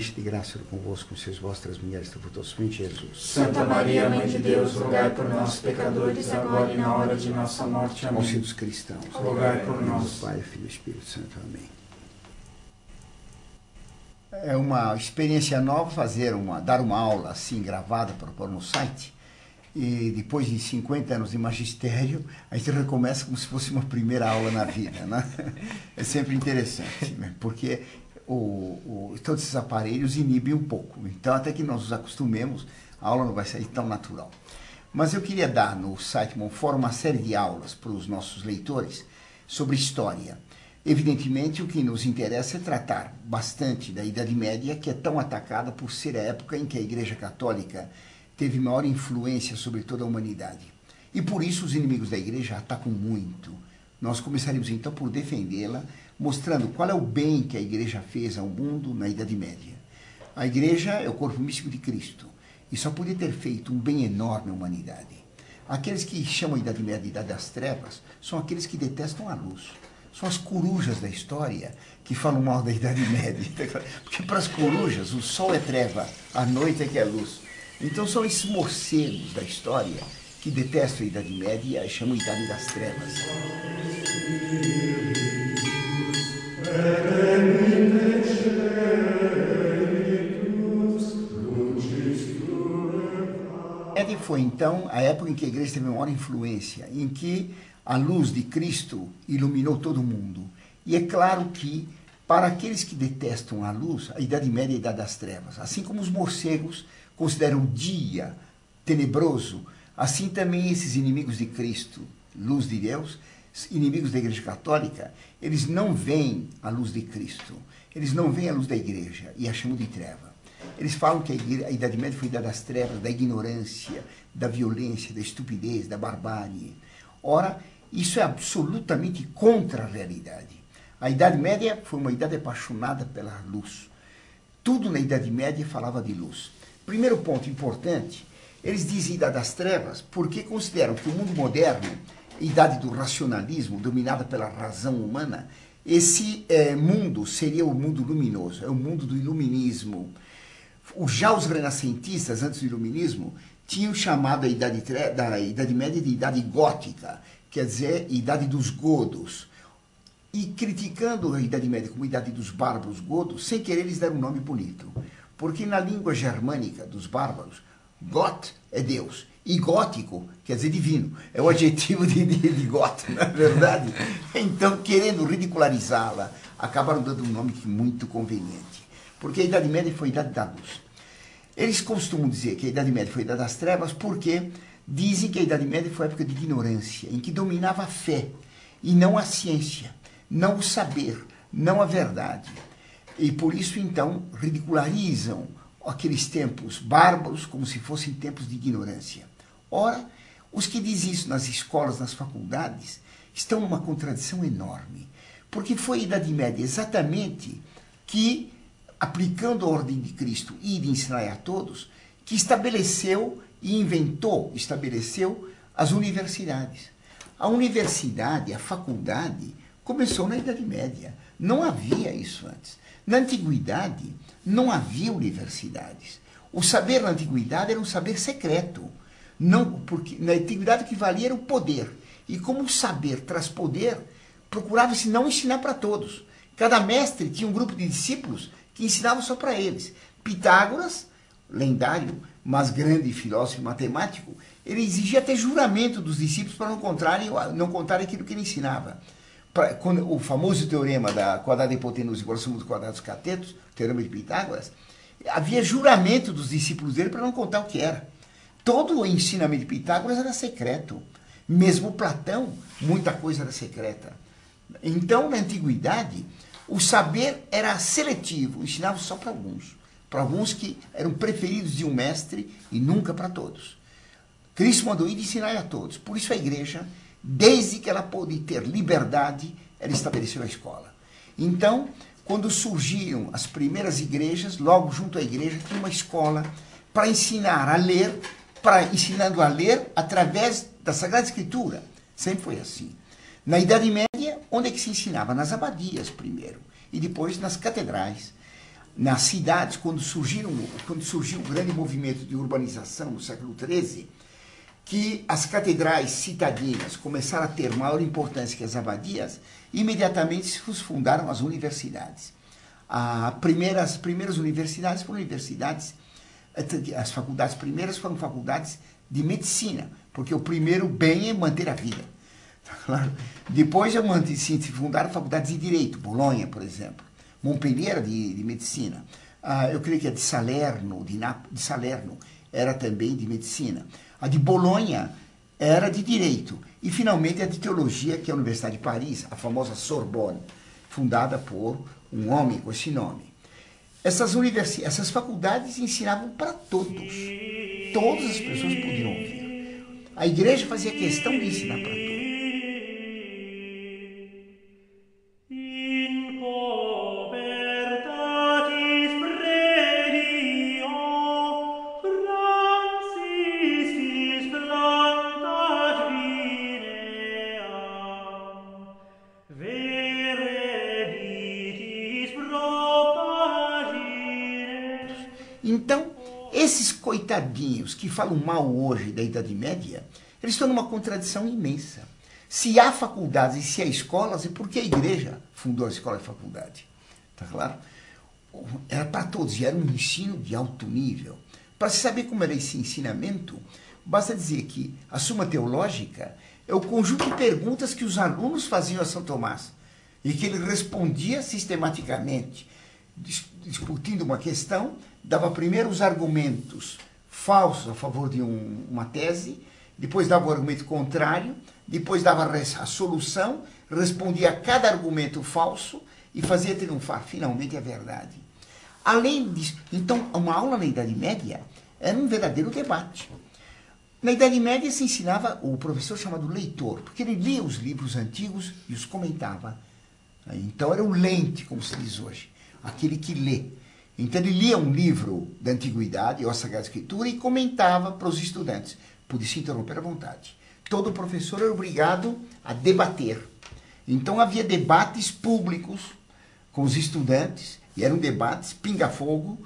cheia de graça, convosco, sois vossas mulheres, frutuosamente Jesus. Santa Maria, Mãe de Deus, rogai por nós, pecadores, agora e na hora de nossa morte. Amém. Auxílio dos cristãos, rogai por nós. Pai, Filho e Espírito Santo. Amém. É uma experiência nova dar uma aula assim gravada para pôr no site. E depois de 50 anos de magistério, a gente recomeça como se fosse uma primeira aula na vida, né? É sempre interessante, né? Porque todos esses aparelhos inibem um pouco. Então, até que nós nos acostumemos, a aula não vai sair tão natural. Mas eu queria dar no site Monfort uma série de aulas para os nossos leitores sobre história. Evidentemente, o que nos interessa é tratar bastante da Idade Média, que é tão atacada por ser a época em que a Igreja Católica teve maior influência sobre toda a humanidade. E por isso os inimigos da Igreja atacam muito. Nós começaríamos então por defendê-la, mostrando qual é o bem que a Igreja fez ao mundo na Idade Média. A Igreja é o corpo místico de Cristo e só podia ter feito um bem enorme à humanidade. Aqueles que chamam a Idade Média de Idade das Trevas são aqueles que detestam a luz. São as corujas da história que falam mal da Idade Média. Porque para as corujas o sol é treva, a noite é que é luz. Então são esses morcegos da história que detestam a Idade Média e chamam Idade das Trevas. Essa foi então a época em que a Igreja teve maior influência, em que a luz de Cristo iluminou todo o mundo. E é claro que, para aqueles que detestam a luz, a Idade Média é a Idade das Trevas. Assim como os morcegos consideram o dia tenebroso, assim também esses inimigos de Cristo, luz de Deus, inimigos da Igreja Católica, eles não veem a luz de Cristo, eles não veem a luz da Igreja e a chamam de treva. Eles falam que a Idade Média foi a Idade das Trevas, da ignorância, da violência, da estupidez, da barbárie. Ora, isso é absolutamente contra a realidade. A Idade Média foi uma idade apaixonada pela luz. Tudo na Idade Média falava de luz. Primeiro ponto importante, eles dizem Idade das Trevas porque consideram que o mundo moderno, idade do racionalismo, dominada pela razão humana, esse mundo seria o mundo luminoso, é o mundo do iluminismo. Já os renascentistas, antes do iluminismo, tinham chamado a Idade Média de Idade Gótica, quer dizer, Idade dos Godos. E criticando a Idade Média como Idade dos Bárbaros Godos, sem querer eles deram um nome bonito. Porque na língua germânica dos bárbaros, Gott é Deus. E gótico quer dizer divino. É o adjetivo de Gott, não é verdade? Então, querendo ridicularizá-la, acabaram dando um nome muito conveniente. Porque a Idade Média foi a Idade da Luz. Eles costumam dizer que a Idade Média foi a Idade das Trevas porque dizem que a Idade Média foi a época de ignorância, em que dominava a fé e não a ciência, não o saber, não a verdade. E por isso, então, ridicularizam aqueles tempos bárbaros como se fossem tempos de ignorância. Ora, os que dizem isso nas escolas, nas faculdades, estão numa contradição enorme. Porque foi a Idade Média exatamente que, aplicando a ordem de Cristo e de ensinar a todos, que estabeleceu as universidades. A universidade, a faculdade, começou na Idade Média. Não havia isso antes. Na Antiguidade, não havia universidades. O saber na Antiguidade era um saber secreto. Não, porque na Antiguidade o que valia era o poder. E como o saber traz poder, procurava-se não ensinar para todos. Cada mestre tinha um grupo de discípulos que ensinavam só para eles. Pitágoras, lendário, mas grande filósofo e matemático, ele exigia até juramento dos discípulos para não contarem aquilo que ele ensinava. O famoso teorema da quadrada da hipotenusa igual a soma dos quadrados dos catetos, o teorema de Pitágoras, havia juramento dos discípulos dele para não contar o que era. Todo o ensinamento de Pitágoras era secreto. Mesmo Platão, muita coisa era secreta. Então, na Antiguidade, o saber era seletivo, ensinava só para alguns que eram preferidos de um mestre e nunca para todos. Cristo mandou ir ensinar a todos. Por isso a Igreja, desde que ela pôde ter liberdade, ela estabeleceu a escola. Então, quando surgiram as primeiras igrejas, logo junto à igreja tinha uma escola para ensinar a ler, ensinando a ler através da Sagrada Escritura. Sempre foi assim. Na Idade Média, onde é que se ensinava? Nas abadias primeiro, e depois nas catedrais. nas cidades, quando surgiu o grande movimento de urbanização no século XIII, que as catedrais citadinas começaram a ter maior importância que as abadias, imediatamente se fundaram as universidades. As primeiras universidades foram universidades, as faculdades primeiras foram faculdades de medicina, porque o primeiro bem é manter a vida. Claro. Depois se fundaram faculdades de direito, Bolonha, por exemplo. Montpellier era de medicina. Eu creio que a de Salerno, de Salerno, era também de medicina. A de Bolonha era de direito. E, finalmente, a de teologia, que é a Universidade de Paris, a famosa Sorbonne, fundada por um homem com esse nome. Essas faculdades ensinavam para todos. Todas as pessoas podiam ouvir. A igreja fazia questão de ensinar para todos. Então, esses coitadinhos que falam mal hoje da Idade Média, eles estão numa contradição imensa. Se há faculdades e se há escolas, é porque a igreja fundou a escola e faculdade. Tá claro? Era para todos, e era um ensino de alto nível. Para se saber como era esse ensinamento, basta dizer que a Suma Teológica é o conjunto de perguntas que os alunos faziam a São Tomás e que ele respondia sistematicamente, discutindo uma questão, dava primeiro os argumentos falsos a favor de uma tese, depois dava o argumento contrário, depois dava a solução, respondia a cada argumento falso e fazia triunfar finalmente a verdade. Além disso, então, uma aula na Idade Média era um verdadeiro debate. Na Idade Média se ensinava o professor chamado leitor, porque ele lia os livros antigos e os comentava. Então era o lente, como se diz hoje, aquele que lê. Então ele lia um livro da Antiguidade, ou a Sagrada Escritura, e comentava para os estudantes. Podia se interromper à vontade. Todo professor era obrigado a debater. Então havia debates públicos com os estudantes, e eram debates pinga-fogo,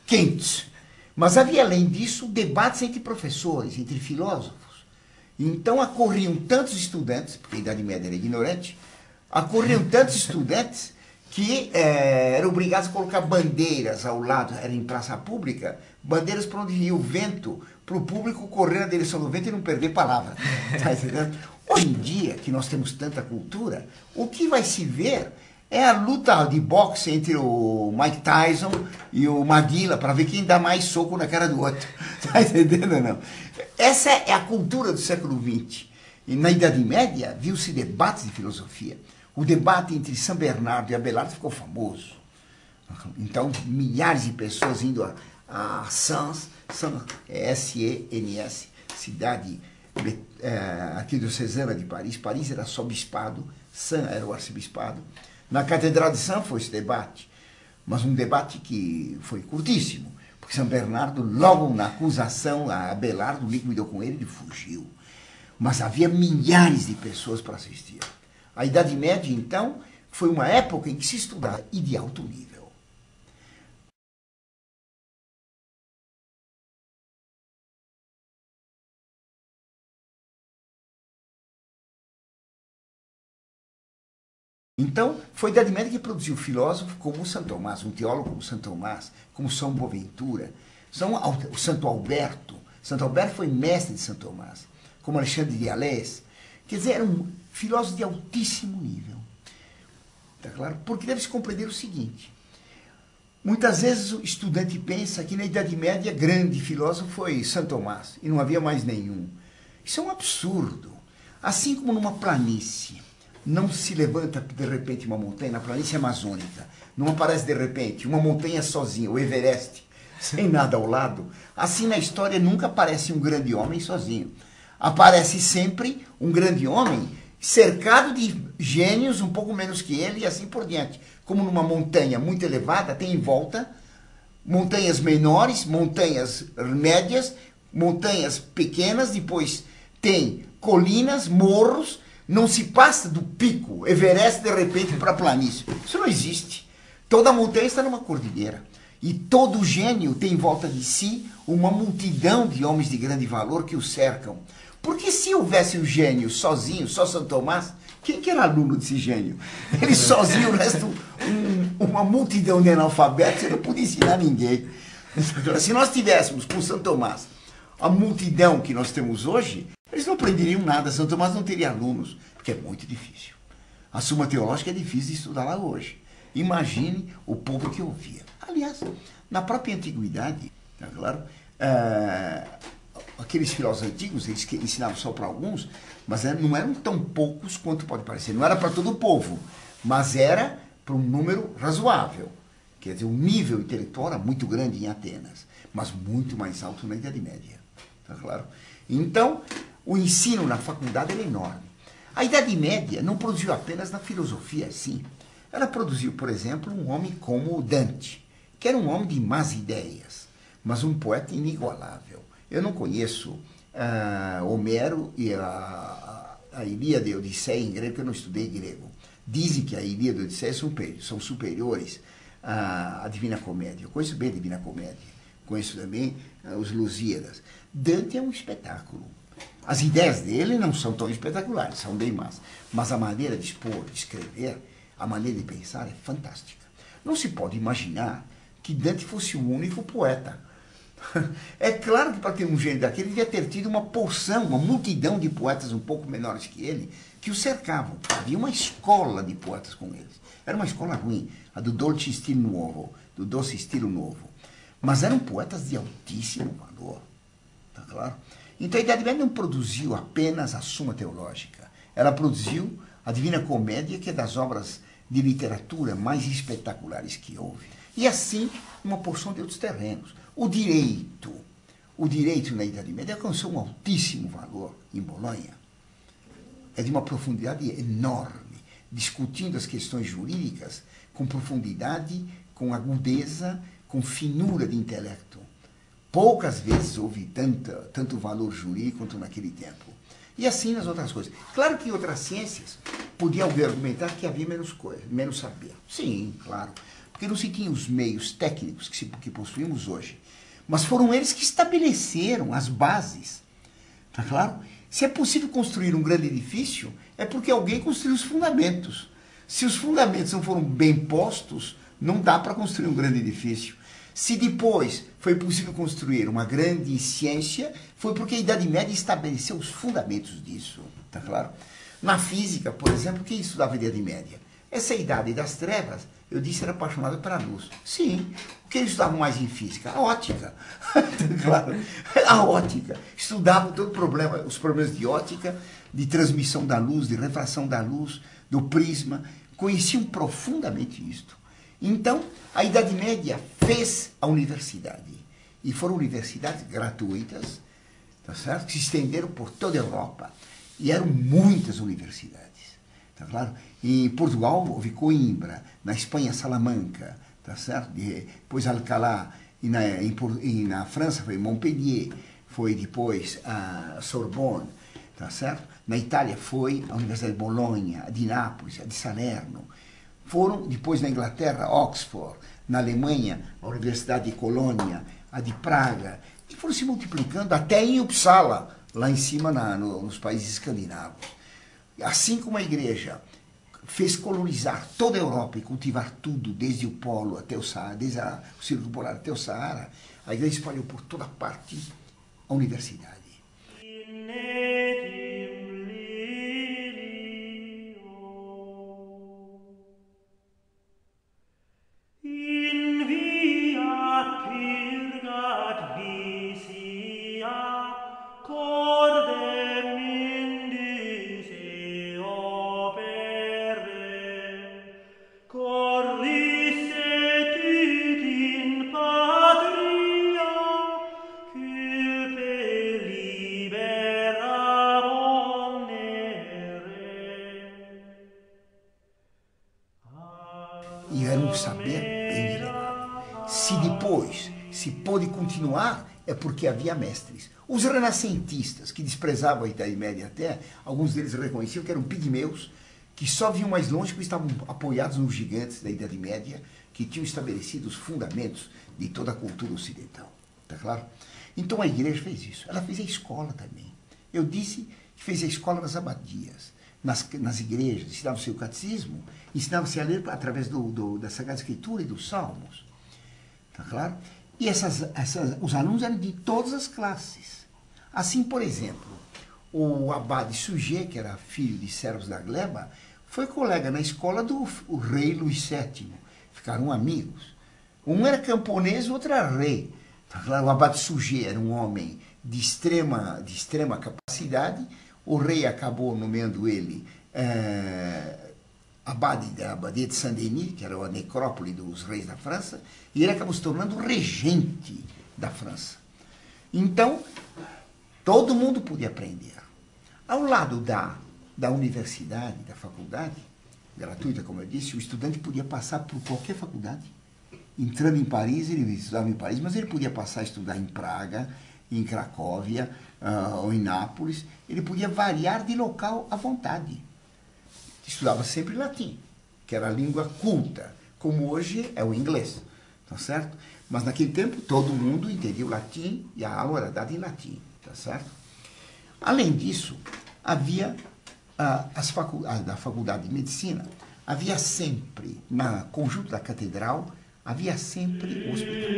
quentes. Mas havia, além disso, debates entre professores, entre filósofos. Então acorriam tantos estudantes, porque a Idade Média era ignorante, acorriam tantos estudantes que eram obrigados a colocar bandeiras ao lado, era em praça pública, bandeiras para onde ia o vento, para o público correr na direção do vento e não perder palavra. Tá entendendo? Hoje em dia, que nós temos tanta cultura, o que vai se ver é a luta de boxe entre o Mike Tyson e o Maguila, para ver quem dá mais soco na cara do outro. Tá entendendo ou não? Essa é a cultura do século XX. E na Idade Média, viu-se debates de filosofia. O debate entre São Bernardo e Abelardo ficou famoso. Então, milhares de pessoas indo a Sens, S-E-N-S, cidade arquidiocesana de Paris. Paris era só bispado, Sens era o arcebispado. Na Catedral de Sens foi esse debate, mas um debate que foi curtíssimo, porque São Bernardo, logo na acusação a Abelardo, liquidou com ele e fugiu. Mas havia milhares de pessoas para assistir. A Idade Média, então, foi uma época em que se estudava e de alto nível. Então, foi a Idade Média que produziu filósofos como São Tomás, um teólogo como São Tomás, como São Boaventura, o Santo Alberto. Santo Alberto foi mestre de São Tomás, como Alexandre de Alès. Quer dizer, eram filósofos de altíssimo nível. Tá claro? Porque deve-se compreender o seguinte. Muitas vezes o estudante pensa que na Idade Média grande filósofo foi São Tomás e não havia mais nenhum. Isso é um absurdo. Assim como numa planície não se levanta de repente uma montanha, na planície amazônica, não aparece de repente uma montanha sozinha, o Everest, sem nada ao lado, assim na história nunca aparece um grande homem sozinho. Aparece sempre um grande homem cercado de gênios um pouco menos que ele e assim por diante. Como numa montanha muito elevada, tem em volta montanhas menores, montanhas médias, montanhas pequenas, depois tem colinas, morros, não se passa do pico, Everest de repente para a planície. Isso não existe. Toda montanha está numa cordilheira. E todo gênio tem em volta de si uma multidão de homens de grande valor que o cercam. Porque se houvesse um gênio sozinho, só São Tomás, quem que era aluno desse gênio? Ele sozinho, o resto, uma multidão de analfabetos, ele não podia ensinar ninguém. Se nós tivéssemos com São Tomás a multidão que nós temos hoje, eles não aprenderiam nada. São Tomás não teria alunos, porque é muito difícil. A Suma Teológica é difícil de estudar lá hoje. Imagine o povo que ouvia. Aliás, na própria antiguidade, tá claro, aqueles filósofos antigos, eles ensinavam só para alguns, mas não eram tão poucos quanto pode parecer. Não era para todo o povo, mas era para um número razoável. Quer dizer, o nível intelectual era muito grande em Atenas, mas muito mais alto na Idade Média. Tá claro? Então, o ensino na faculdade era enorme. A Idade Média não produziu apenas na filosofia, sim. Ela produziu, por exemplo, um homem como Dante, que era um homem de más ideias, mas um poeta inigualável. Eu não conheço Homero e a Ilíada e a Odisseia em grego, porque eu não estudei grego. Dizem que a Ilíada e a Odisseia são superiores à Divina Comédia. Eu conheço bem a Divina Comédia, conheço também os Lusíadas. Dante é um espetáculo. As ideias dele não são tão espetaculares, são bem más, mas a maneira de expor, de escrever, a maneira de pensar é fantástica. Não se pode imaginar que Dante fosse o único poeta. É claro que para ter um gênio daquele, ele devia ter tido uma porção, uma multidão de poetas um pouco menores que ele, que o cercavam. Havia uma escola de poetas com eles. Era uma escola ruim, a do Dolce Estilo Novo, do Doce Estilo Novo. Mas eram poetas de altíssimo valor. Tá claro? Então a Idade Média não produziu apenas a Suma Teológica. Ela produziu a Divina Comédia, que é das obras de literatura mais espetaculares que houve. E assim, uma porção de outros terrenos. O direito na Idade Média alcançou um altíssimo valor em Bolonha. É de uma profundidade enorme, discutindo as questões jurídicas com profundidade, com agudeza, com finura de intelecto. Poucas vezes houve tanto valor jurídico quanto naquele tempo. E assim nas outras coisas. Claro que em outras ciências podia alguém argumentar que havia menos saber. Sim, claro. Porque não se tinha os meios técnicos que possuímos hoje. Mas foram eles que estabeleceram as bases. Tá claro? Se é possível construir um grande edifício, é porque alguém construiu os fundamentos. Se os fundamentos não foram bem postos, não dá para construir um grande edifício. Se depois foi possível construir uma grande ciência, foi porque a Idade Média estabeleceu os fundamentos disso. Tá claro? Na física, por exemplo, quem estudava a Idade Média? Essa idade das trevas, eu disse, era apaixonada pela luz. Sim. O que eles estudavam mais em física? A ótica. Claro. A ótica. Estudavam todo os problemas de ótica, de transmissão da luz, de refração da luz, do prisma. Conheciam profundamente isto. Então, a Idade Média fez a universidade. E foram universidades gratuitas, tá certo? Que se estenderam por toda a Europa. E eram muitas universidades. Tá claro? Em Portugal houve Coimbra, na Espanha Salamanca, tá certo? Depois Alcalá, e na França foi Montpellier, foi depois a Sorbonne, tá certo? Na Itália foi a Universidade de Bolonha, a de Nápoles, a de Salerno. Foram depois na Inglaterra, Oxford, na Alemanha, a Universidade de Colônia, a de Praga, e foram se multiplicando até em Uppsala, lá em cima nos países escandinavos. Assim como a igreja fez colonizar toda a Europa e cultivar tudo, desde o polo até o Saara, desde o Círculo Polar até o Saara, a igreja espalhou por toda parte a universidade. E era um saber bem elevado. Se depois se pôde continuar, é porque havia mestres. Os renascentistas, que desprezavam a Idade Média até, alguns deles reconheciam que eram pigmeus, que só viam mais longe porque estavam apoiados nos gigantes da Idade Média, que tinham estabelecido os fundamentos de toda a cultura ocidental. Está claro? Então a igreja fez isso. Ela fez a escola também. Eu disse que fez a escola nas abadias, nas igrejas, ensinava-se o catecismo, ensinava-se a ler através da Sagrada Escritura e dos Salmos. Está claro? E os alunos eram de todas as classes. Assim, por exemplo, o abade Suger, que era filho de servos da gleba, foi colega na escola do rei Luís VII. Ficaram amigos. Um era camponês, o outro era rei. Tá claro? O abade Suger era um homem de extrema capacidade. O rei acabou nomeando ele abade da abadia de Saint-Denis, que era a necrópole dos reis da França, e ele acabou se tornando regente da França. Então, todo mundo podia aprender. Ao lado da universidade, da faculdade, gratuita, como eu disse, o estudante podia passar por qualquer faculdade. Entrando em Paris, ele estudava em Paris, mas ele podia passar a estudar em Praga, em Cracóvia, ou em Nápoles. Ele podia variar de local à vontade. Estudava sempre latim, que era a língua culta, como hoje é o inglês, tá certo? Mas naquele tempo todo mundo entendia o latim e a aula era dada em latim, tá certo? Além disso, havia da Faculdade de Medicina, havia sempre, no conjunto da catedral, havia sempre o hospital.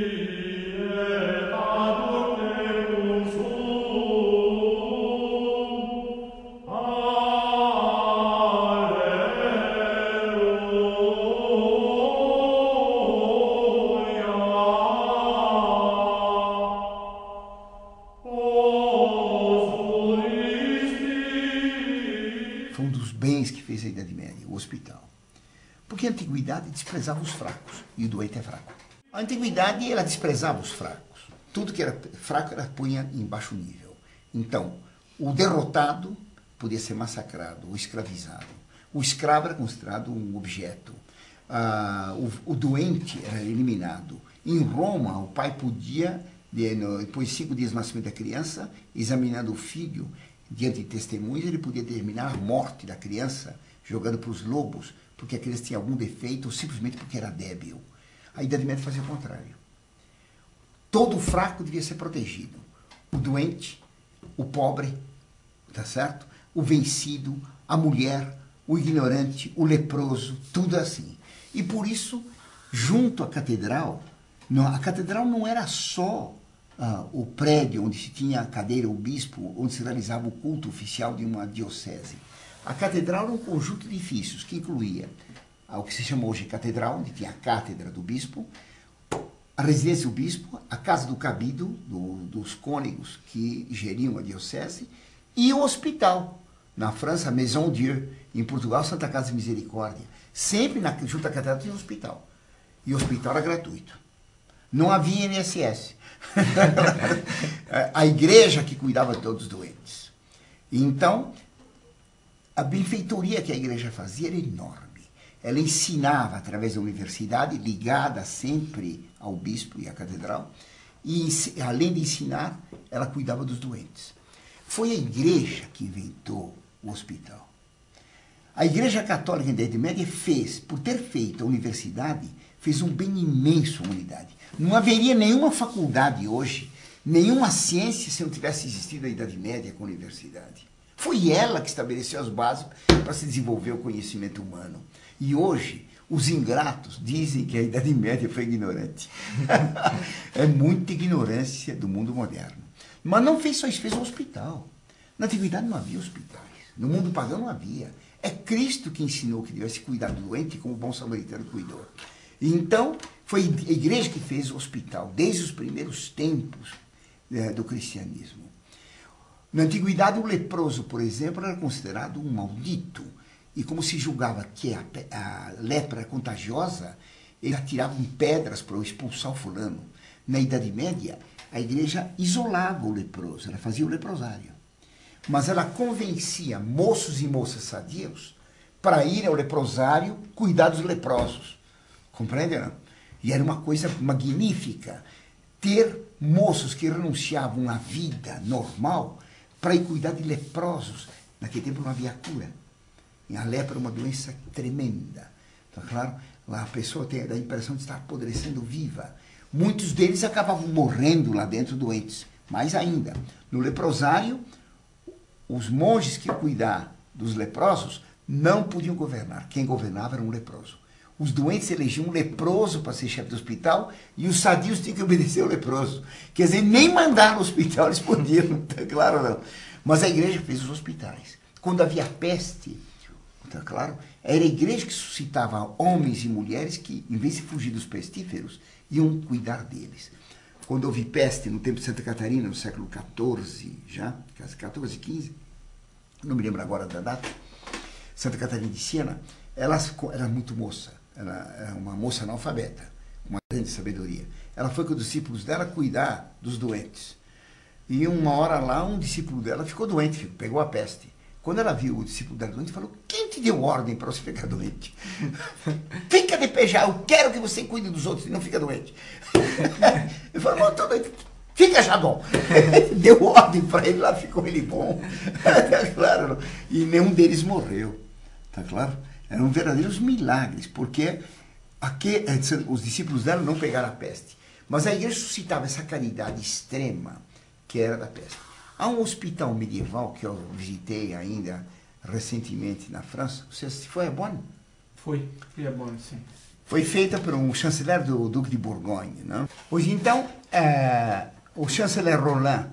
Foi um dos bens que fez a Idade Média, o hospital. Porque a antiguidade desprezava os fracos, e o doente é fraco. A antiguidade, ela desprezava os fracos. Tudo que era fraco, ela punha em baixo nível. Então, o derrotado podia ser massacrado ou escravizado. O escravo era considerado um objeto. O doente era eliminado. Em Roma, o pai podia, depois de 5 dias do nascimento da criança, examinando o filho, diante de testemunhas, ele podia determinar a morte da criança, jogando para os lobos, porque a criança tinha algum defeito, ou simplesmente porque era débil. A Idade Média fazia o contrário. Todo fraco devia ser protegido. O doente, o pobre, tá certo? O vencido, a mulher, o ignorante, o leproso, tudo assim. E por isso, junto à catedral não era só o prédio onde se tinha a cadeira, o bispo, onde se realizava o culto oficial de uma diocese. A catedral era um conjunto de edifícios que incluía o que se chama hoje catedral, onde tinha a cátedra do bispo, a residência do bispo, a casa do cabido, dos cônegos que geriam a diocese, e o hospital. Na França, a Maison Dieu, em Portugal, Santa Casa de Misericórdia. Sempre junto à catedral tinha um hospital. E o hospital era gratuito. Não havia INSS. A igreja que cuidava de todos os doentes. Então, a benfeitoria que a igreja fazia era enorme. Ela ensinava através da universidade, ligada sempre ao bispo e à catedral, e além de ensinar, ela cuidava dos doentes. Foi a igreja que inventou o hospital. A Igreja Católica da Idade Média fez, por ter feito a universidade, fez um bem imenso à humanidade. Não haveria nenhuma faculdade hoje, nenhuma ciência se não tivesse existido a Idade Média com a universidade. Foi ela que estabeleceu as bases para se desenvolver o conhecimento humano. E hoje, os ingratos dizem que a Idade Média foi ignorante. É muita ignorância do mundo moderno. Mas não fez só isso, fez um hospital. Na antiguidade não havia hospitais. No mundo pagão não havia. É Cristo que ensinou que devia se cuidar do doente como o bom samaritano cuidou. Então, foi a igreja que fez o hospital, desde os primeiros tempos do cristianismo. Na antiguidade, o leproso, por exemplo, era considerado um maldito. E como se julgava que a lepra era contagiosa, eles atiravam pedras para expulsar o fulano. Na Idade Média, a igreja isolava o leproso, ela fazia o leprosário. Mas ela convencia moços e moças sadios para ir ao leprosário cuidar dos leprosos. Compreende, não? E era uma coisa magnífica ter moços que renunciavam à vida normal para ir cuidar de leprosos. Naquele tempo não havia cura. E a lepra era uma doença tremenda. Tá claro? Lá a pessoa tem a impressão de estar apodrecendo viva. Muitos deles acabavam morrendo lá dentro doentes. Mais ainda, no leprosário, os monges que cuidavam dos leprosos não podiam governar. Quem governava era um leproso. Os doentes elegiam um leproso para ser chefe do hospital e os sadios tinham que obedecer ao leproso. Quer dizer, nem mandar no hospital eles podiam, tá claro não. Mas a igreja fez os hospitais. Quando havia peste, tá claro, era a igreja que suscitava homens e mulheres que, em vez de fugir dos pestíferos, iam cuidar deles. Quando houve peste no tempo de Santa Catarina, no século XIV, já, 14, 15, não me lembro agora da data, Santa Catarina de Siena, ela era muito moça, ela era uma moça analfabeta, com uma grande sabedoria. Ela foi com os discípulos dela cuidar dos doentes. E uma hora lá, um discípulo dela ficou doente, pegou a peste. Quando ela viu o discípulo dela doente, falou: quem te deu ordem para você ficar doente? Fica de pé já, eu quero que você cuide dos outros e não fica doente. Ele falou: tô doente. Fica já bom. Deu ordem para ele, lá ficou ele bom. Tá claro? E nenhum deles morreu. Tá claro? Eram verdadeiros milagres, porque os discípulos dela não pegaram a peste. Mas a igreja suscitava essa caridade extrema que era da peste. Há um hospital medieval que eu visitei ainda recentemente na França. Você foi a Bonn? Fui a Bonn, sim. Foi feita por um chanceler do Duque de Borgonha. Não? Hoje, então, o chanceler Roland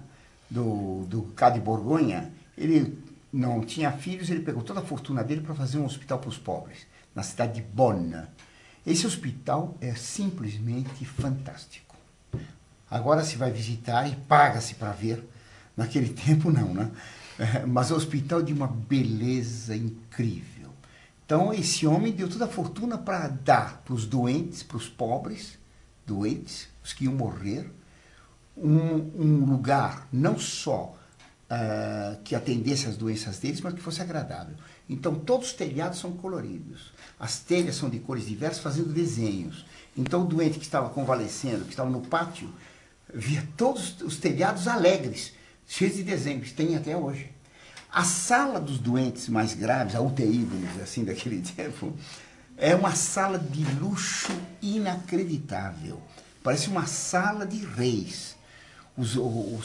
do Ducado de Borgonha, ele não tinha filhos, ele pegou toda a fortuna dele para fazer um hospital para os pobres, na cidade de Bonn. Esse hospital é simplesmente fantástico. Agora se vai visitar e paga-se para ver. Naquele tempo não, né? Mas é um hospital de uma beleza incrível. Então esse homem deu toda a fortuna para dar para os doentes, para os pobres doentes, os que iam morrer, um lugar não só que atendesse às doenças deles, mas que fosse agradável. Então todos os telhados são coloridos. As telhas são de cores diversas, fazendo desenhos. Então o doente que estava convalescendo, que estava no pátio, via todos os telhados alegres, cheios de desenhos, tem até hoje. A sala dos doentes mais graves, a UTI, vamos dizer assim, daquele tempo, é uma sala de luxo inacreditável. Parece uma sala de reis. Os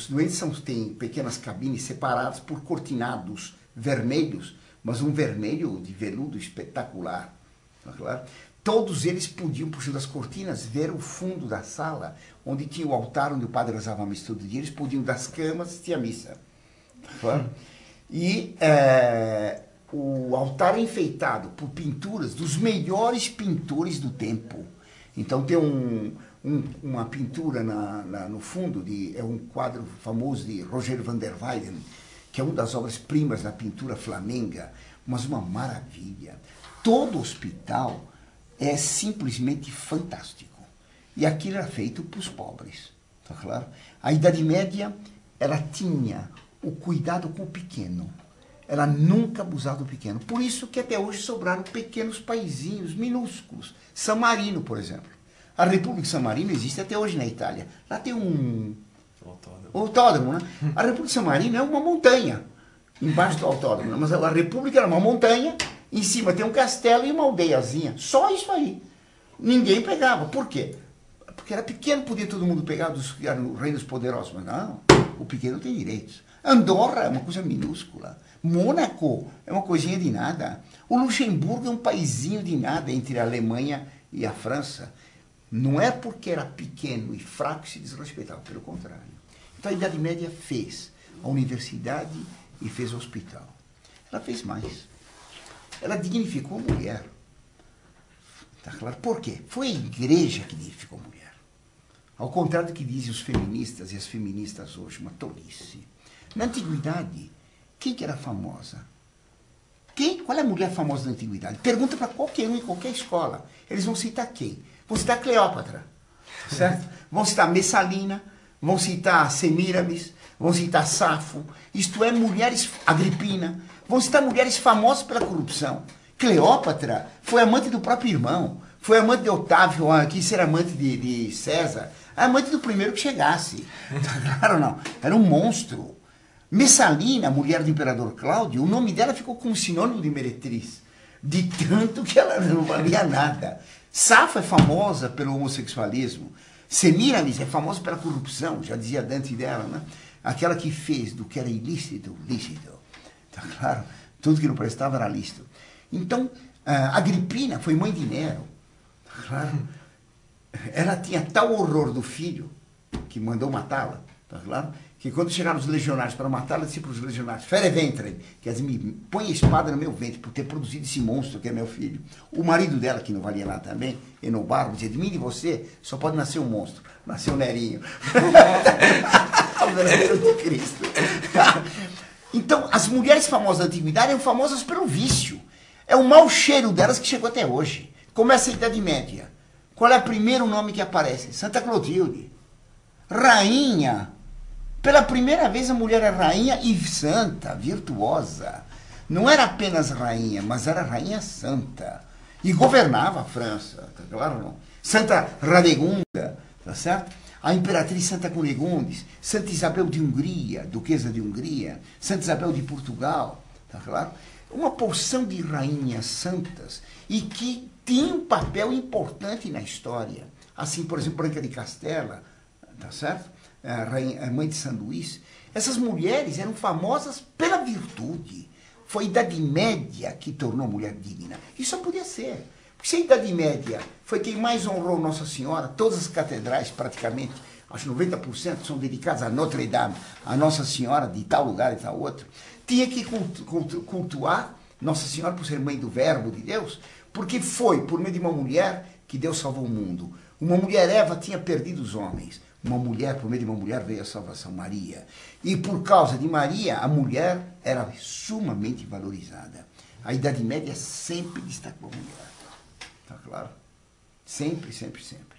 doentes têm pequenas cabines separadas por cortinados vermelhos, mas um vermelho de veludo espetacular. Tá claro? Todos eles podiam, puxando as cortinas, ver o fundo da sala, onde tinha o altar onde o padre rezava a missa todo dia. Eles podiam, das camas, assistir a missa. Tá? E o altar é enfeitado por pinturas dos melhores pintores do tempo. Então tem uma pintura no fundo, é um quadro famoso de Roger van der Weyden, que é uma das obras-primas da pintura flamenga, mas uma maravilha. Todo hospital é simplesmente fantástico. E aquilo era feito para os pobres. Tá claro? A Idade Média, ela tinha o cuidado com o pequeno. Ela nunca abusava do pequeno. Por isso que até hoje sobraram pequenos paizinhos minúsculos. San Marino, por exemplo. A República de San Marino existe até hoje na Itália. Lá tem um autódromo, né? A República de San Marino é uma montanha embaixo do autódromo. Né? Mas a República era uma montanha, em cima tem um castelo e uma aldeiazinha. Só isso aí. Ninguém pegava. Por quê? Porque era pequeno, podia todo mundo pegar dos reinos poderosos. Mas não, o pequeno tem direitos. Andorra é uma coisa minúscula. Mônaco é uma coisinha de nada. O Luxemburgo é um paizinho de nada entre a Alemanha e a França. Não é porque era pequeno e fraco que se desrespeitava, pelo contrário. Então a Idade Média fez a universidade e fez o hospital. Ela fez mais. Ela dignificou a mulher. Tá claro? Por quê? Foi a igreja que dignificou a mulher. Ao contrário do que dizem os feministas e as feministas hoje, uma tolice. Na antiguidade, quem que era famosa? Qual é a mulher famosa da antiguidade? Pergunta para qualquer um em qualquer escola. Eles vão citar quem? Vão citar Cleópatra, certo? Vão citar Messalina, vão citar Semíramis, vão citar Safo, isto é, mulheres, Agripina, vão citar mulheres famosas pela corrupção. Cleópatra foi amante do próprio irmão, foi amante de Otávio, quis ser amante de César, amante do primeiro que chegasse. Claro, não, era um monstro. Messalina, mulher do imperador Cláudio, o nome dela ficou como sinônimo de meretriz, de tanto que ela não valia nada. Safo é famosa pelo homossexualismo. Semíramis é famosa pela corrupção, já dizia Dante dela, né? Aquela que fez do que era ilícito, lícito. Tá claro? Tudo que não prestava era lícito. Então, Agripina foi mãe de Nero. Tá claro? Ela tinha tal horror do filho, que mandou matá-la, tá claro? Que quando chegaram os legionários para matá-la, disse para os legionários, fere ventre, quer dizer, me põe a espada no meu ventre, por ter produzido esse monstro que é meu filho. O marido dela, que não valia nada também, Enobarbo, dizia, de mim e de você, só pode nascer um monstro. Nasceu o Nerinho. O verdadeiro de Cristo. Então, as mulheres famosas da antiguidade eram famosas pelo vício. É o mau cheiro delas que chegou até hoje. Começa a Idade Média. Qual é o primeiro nome que aparece? Santa Clotilde. Rainha. Pela primeira vez a mulher é rainha e santa, virtuosa. Não era apenas rainha, mas era rainha santa. E governava a França, tá claro não? Santa Radegunda, tá certo? A imperatriz Santa Cunegondes, Santa Isabel de Hungria, duquesa de Hungria, Santa Isabel de Portugal, tá claro? Uma porção de rainhas santas e que tinham um papel importante na história. Assim, por exemplo, Branca de Castela, tá certo? A mãe de São Luís. Essas mulheres eram famosas pela virtude. Foi a Idade Média que tornou a mulher digna. Isso só podia ser. Porque se a Idade Média foi quem mais honrou Nossa Senhora, todas as catedrais praticamente, acho que 90% são dedicadas a Notre Dame, a Nossa Senhora de tal lugar e tal outro, tinha que cultuar Nossa Senhora por ser mãe do Verbo de Deus, porque foi por meio de uma mulher que Deus salvou o mundo. Uma mulher, Eva, tinha perdido os homens. Uma mulher, por meio de uma mulher, veio a salvação, Maria. E por causa de Maria, a mulher era sumamente valorizada. A Idade Média sempre destacou a mulher. Tá claro? Sempre, sempre, sempre.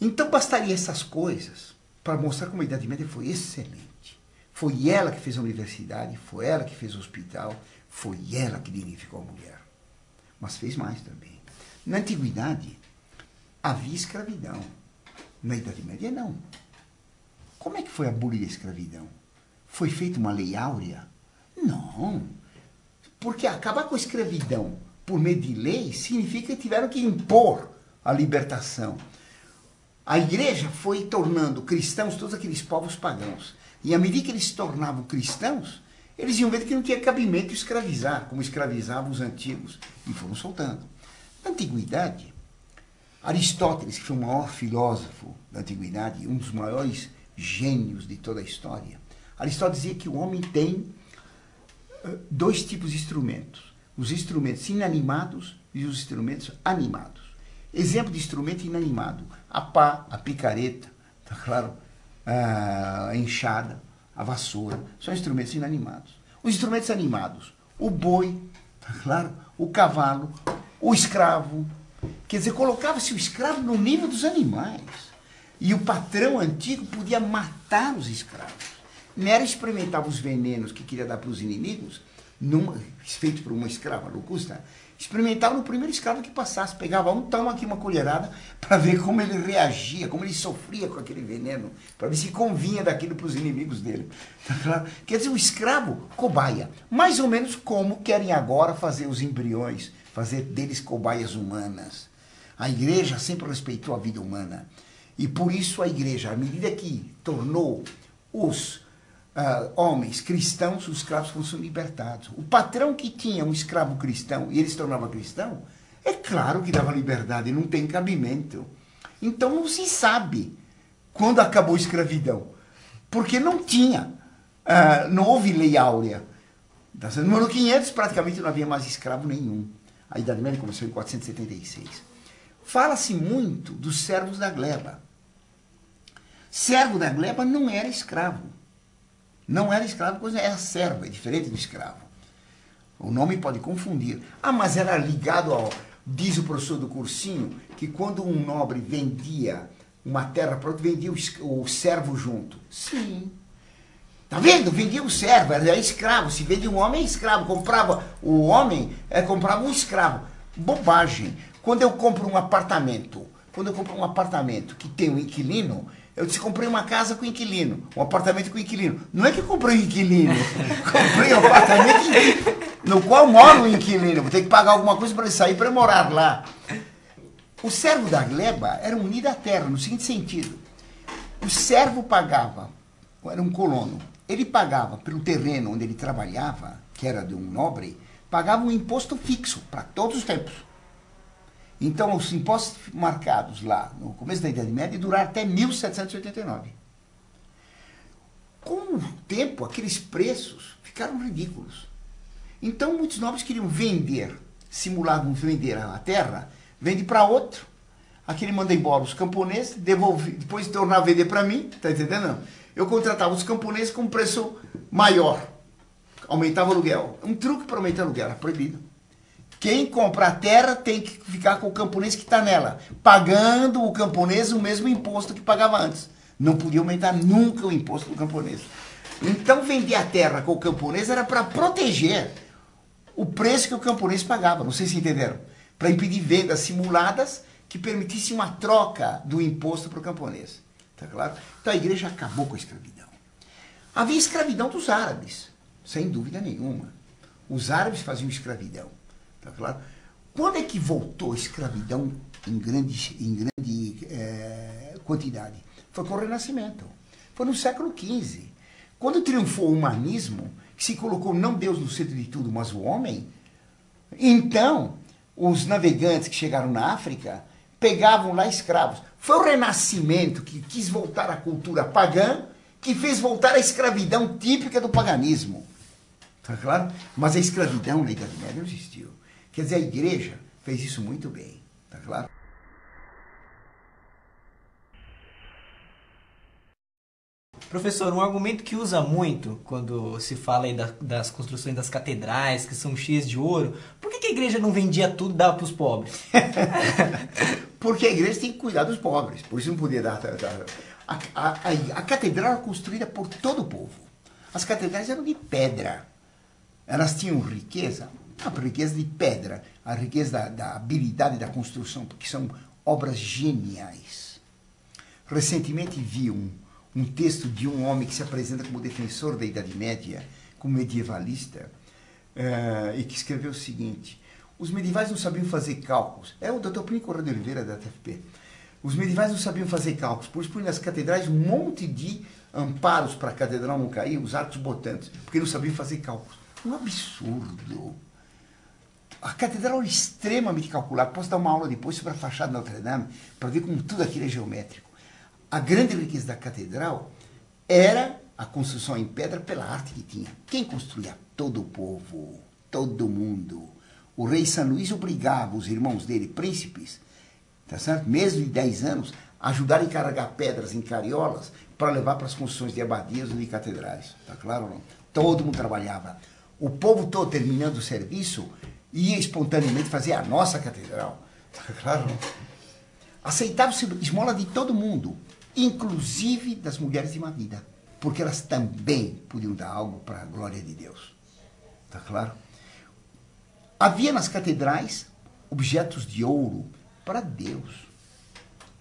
Então bastaria essas coisas para mostrar como a Idade Média foi excelente. Foi ela que fez a universidade, foi ela que fez o hospital, foi ela que dignificou a mulher. Mas fez mais também. Na Antiguidade, havia escravidão. Na Idade Média, não. Como é que foi abolida a escravidão? Foi feita uma lei áurea? Não. Porque acabar com a escravidão por meio de lei significa que tiveram que impor a libertação. A igreja foi tornando cristãos todos aqueles povos pagãos. E à medida que eles se tornavam cristãos, eles iam ver que não tinha cabimento escravizar, como escravizavam os antigos. E foram soltando. Na Antiguidade, Aristóteles, que foi o maior filósofo da antiguidade, um dos maiores gênios de toda a história, Aristóteles dizia que o homem tem dois tipos de instrumentos. Os instrumentos inanimados e os instrumentos animados. Exemplo de instrumento inanimado: a pá, a picareta, tá claro? A enxada, a vassoura. São instrumentos inanimados. Os instrumentos animados: o boi, tá claro? O cavalo, o escravo. Quer dizer, colocava-se o escravo no nível dos animais. E o patrão antigo podia matar os escravos. Nero experimentava os venenos que queria dar para os inimigos, feito por uma escrava, Locusta, experimentava no primeiro escravo que passasse. Pegava toma aqui uma colherada, para ver como ele reagia, como ele sofria com aquele veneno, para ver se convinha daquilo para os inimigos dele. Tá claro? Quer dizer, o escravo, cobaia. Mais ou menos como querem agora fazer os embriões, fazer deles cobaias humanas. A igreja sempre respeitou a vida humana. E por isso a igreja, à medida que tornou os homens cristãos, os escravos foram libertados. O patrão que tinha um escravo cristão e ele se tornava cristão, é claro que dava liberdade, não tem cabimento. Então não se sabe quando acabou a escravidão, porque não tinha, não houve lei áurea. No ano 500 praticamente não havia mais escravo nenhum. A Idade Média começou em 476. Fala-se muito dos servos da gleba. Servo da gleba não era escravo. Não era escravo, pois era servo, é diferente do escravo. O nome pode confundir. Ah, mas era ligado ao... Diz o professor do cursinho que quando um nobre vendia uma terra para outro, vendia o servo junto. Sim. Tá vendo? Vendia o servo, era escravo. Se vendia um homem, é escravo. Comprava o homem, comprava um escravo. Bobagem. Quando eu compro um apartamento que tem um inquilino, eu disse, comprei uma casa com inquilino, um apartamento com inquilino. Não é que eu comprei um inquilino, comprei um apartamento no qual mora um inquilino. Vou ter que pagar alguma coisa para ele sair para morar lá. O servo da gleba era unido à terra, no seguinte sentido. O servo pagava, era um colono, ele pagava pelo terreno onde ele trabalhava, que era de um nobre, pagava um imposto fixo para todos os tempos. Então, os impostos marcados lá no começo da Idade Média duraram até 1789. Com o tempo, aqueles preços ficaram ridículos. Então, muitos nobres queriam vender, simulavam vender a terra, vende para outro. Aquele manda embora os camponeses, depois tornava a vender para mim, tá entendendo? Não. Eu contratava os camponeses com um preço maior, aumentava o aluguel. Um truque para aumentar o aluguel, era proibido. Quem compra a terra tem que ficar com o camponês que está nela, pagando o camponês o mesmo imposto que pagava antes. Não podia aumentar nunca o imposto do camponês. Então vender a terra com o camponês era para proteger o preço que o camponês pagava, não sei se entenderam, para impedir vendas simuladas que permitissem uma troca do imposto para o camponês. Tá claro? Então a igreja acabou com a escravidão. Havia escravidão dos árabes, sem dúvida nenhuma. Os árabes faziam escravidão. Tá claro? Quando é que voltou a escravidão em grande quantidade? Foi com o Renascimento. Foi no século XV. Quando triunfou o humanismo, que se colocou não Deus no centro de tudo, mas o homem, então os navegantes que chegaram na África pegavam lá escravos. Foi o Renascimento que quis voltar à cultura pagã, que fez voltar à escravidão típica do paganismo. Tá claro? Mas a escravidão na Idade Média não existiu. Quer dizer, a igreja fez isso muito bem. Tá claro? Professor, um argumento que usa muito quando se fala aí das construções das catedrais, que são cheias de ouro, por que a igreja não vendia tudo e dava para os pobres? Porque a igreja tem que cuidar dos pobres, por isso não podia dar. A catedral era construída por todo o povo. As catedrais eram de pedra. Elas tinham riqueza, a riqueza de pedra, a riqueza da habilidade da construção, porque são obras geniais. Recentemente vi um texto de um homem que se apresenta como defensor da Idade Média, como medievalista, e que escreveu o seguinte: os medievais não sabiam fazer cálculos. É o Dr. Plínio Corrêa de Oliveira, da TFP. Os medievais não sabiam fazer cálculos, por isso põem nas catedrais um monte de amparos para a catedral não cair, os arcos botantes, porque não sabiam fazer cálculos. Um absurdo. A catedral é extremamente calculada. Posso dar uma aula depois sobre a fachada de Notre Dame, para ver como tudo aquilo é geométrico. A grande riqueza da catedral era a construção em pedra pela arte que tinha. Quem construía? Todo o povo, todo mundo. O rei São Luís obrigava os irmãos dele, príncipes, tá certo? Mesmo de 10 anos, a ajudarem a carregar pedras em carriolas para levar para as construções de abadias ou de catedrais. Tá claro ou não? Todo mundo trabalhava. O povo todo, terminando o serviço, ia espontaneamente fazer a nossa catedral. Tá claro ou não? Aceitava-se esmola de todo mundo, inclusive das mulheres de má vida, porque elas também podiam dar algo para a glória de Deus. Tá claro? Havia nas catedrais objetos de ouro para Deus.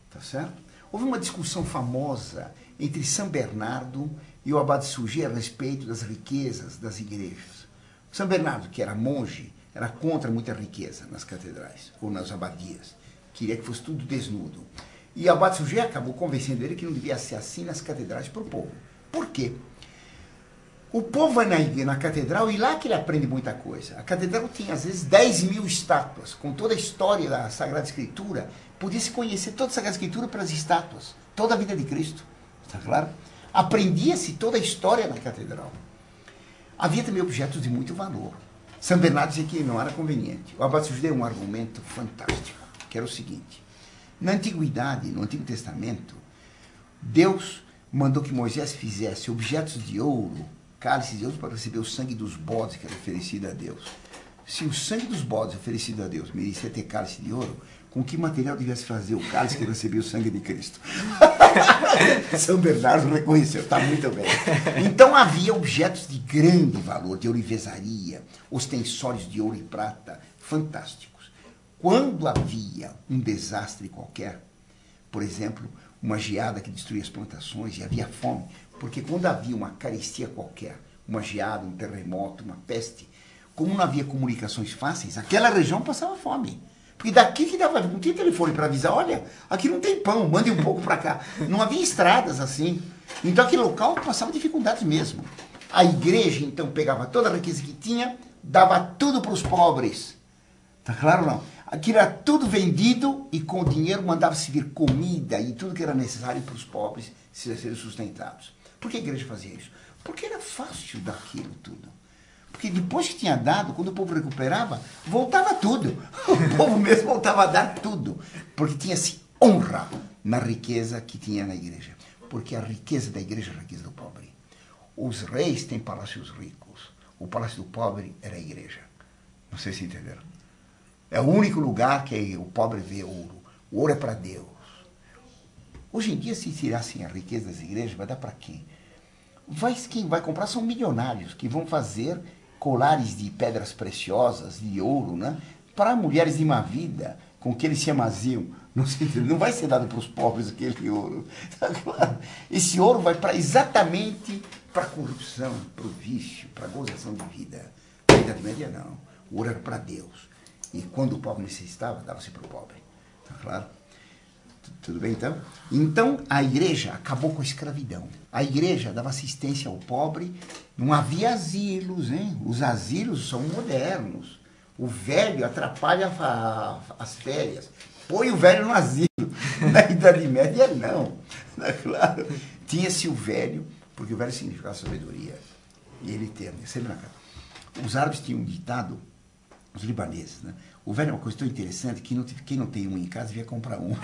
Tá certo? Houve uma discussão famosa entre São Bernardo e o abade Suger a respeito das riquezas das igrejas. São Bernardo, que era monge, era contra muita riqueza nas catedrais ou nas abadias. Queria que fosse tudo desnudo. E o abade Suger acabou convencendo ele que não devia ser assim nas catedrais para o povo. Por quê? O povo vai na catedral e lá que ele aprende muita coisa. A catedral tinha, às vezes, 10.000 estátuas, com toda a história da Sagrada Escritura. Podia-se conhecer toda a Sagrada Escritura pelas estátuas, toda a vida de Cristo. Está claro? Aprendia-se toda a história na catedral. Havia também objetos de muito valor. São Bernardo dizia que não era conveniente. O abade Suger deu um argumento fantástico, que era o seguinte: na Antiguidade, no Antigo Testamento, Deus mandou que Moisés fizesse objetos de ouro, cálices de ouro, para receber o sangue dos bodes que era oferecido a Deus. Se o sangue dos bodes oferecido a Deus merecia ter cálice de ouro, com que material devia se fazer o cálice que recebia o sangue de Cristo? São Bernardo reconheceu, está muito bem. Então havia objetos de grande valor, de ourivesaria, ostensórios de ouro e prata, fantásticos. Quando havia um desastre qualquer, por exemplo, uma geada que destruía as plantações e havia fome, porque quando havia uma carestia qualquer, uma geada, um terremoto, uma peste, como não havia comunicações fáceis, aquela região passava fome. Porque daqui que dava, não tinha telefone para avisar, olha, aqui não tem pão, mande um pouco para cá. Não havia estradas assim. Então aquele local passava dificuldades mesmo. A igreja, então, pegava toda a riqueza que tinha, dava tudo para os pobres. Tá claro ou não? Aquilo era tudo vendido e com o dinheiro mandava servir comida e tudo que era necessário para os pobres serem sustentados. Por que a igreja fazia isso? Porque era fácil daquilo tudo. Porque depois que tinha dado, quando o povo recuperava, voltava tudo. O povo mesmo voltava a dar tudo. Porque tinha-se honra na riqueza que tinha na igreja. Porque a riqueza da igreja é a riqueza do pobre. Os reis têm palácios ricos. O palácio do pobre era a igreja. Não sei se entenderam. É o único lugar que o pobre vê ouro. O ouro é para Deus. Hoje em dia, se tirassem a riqueza das igrejas, vai dar para quem? Quem vai comprar são milionários que vão fazer colares de pedras preciosas, de ouro, né? Para mulheres de má vida, com que eles se amaziam. Não vai ser dado para os pobres aquele ouro. Tá claro? Esse ouro vai exatamente para a corrupção, para o vício, para a gozação de vida. Na Idade Média, não. O ouro era para Deus. E quando o pobre necessitava, dava-se para o pobre. Tá claro? Tudo bem, então? Então, a igreja acabou com a escravidão. A igreja dava assistência ao pobre. Não havia asilos, hein? Os asilos são modernos. O velho atrapalha as férias. Põe o velho no asilo. Na Idade Média, não. Claro. Tinha-se o velho, porque o velho significava sabedoria. E ele tem, sempre na casa. Os árabes tinham um ditado, os libaneses, né? O velho é uma coisa tão interessante que quem não tem um em casa devia comprar um.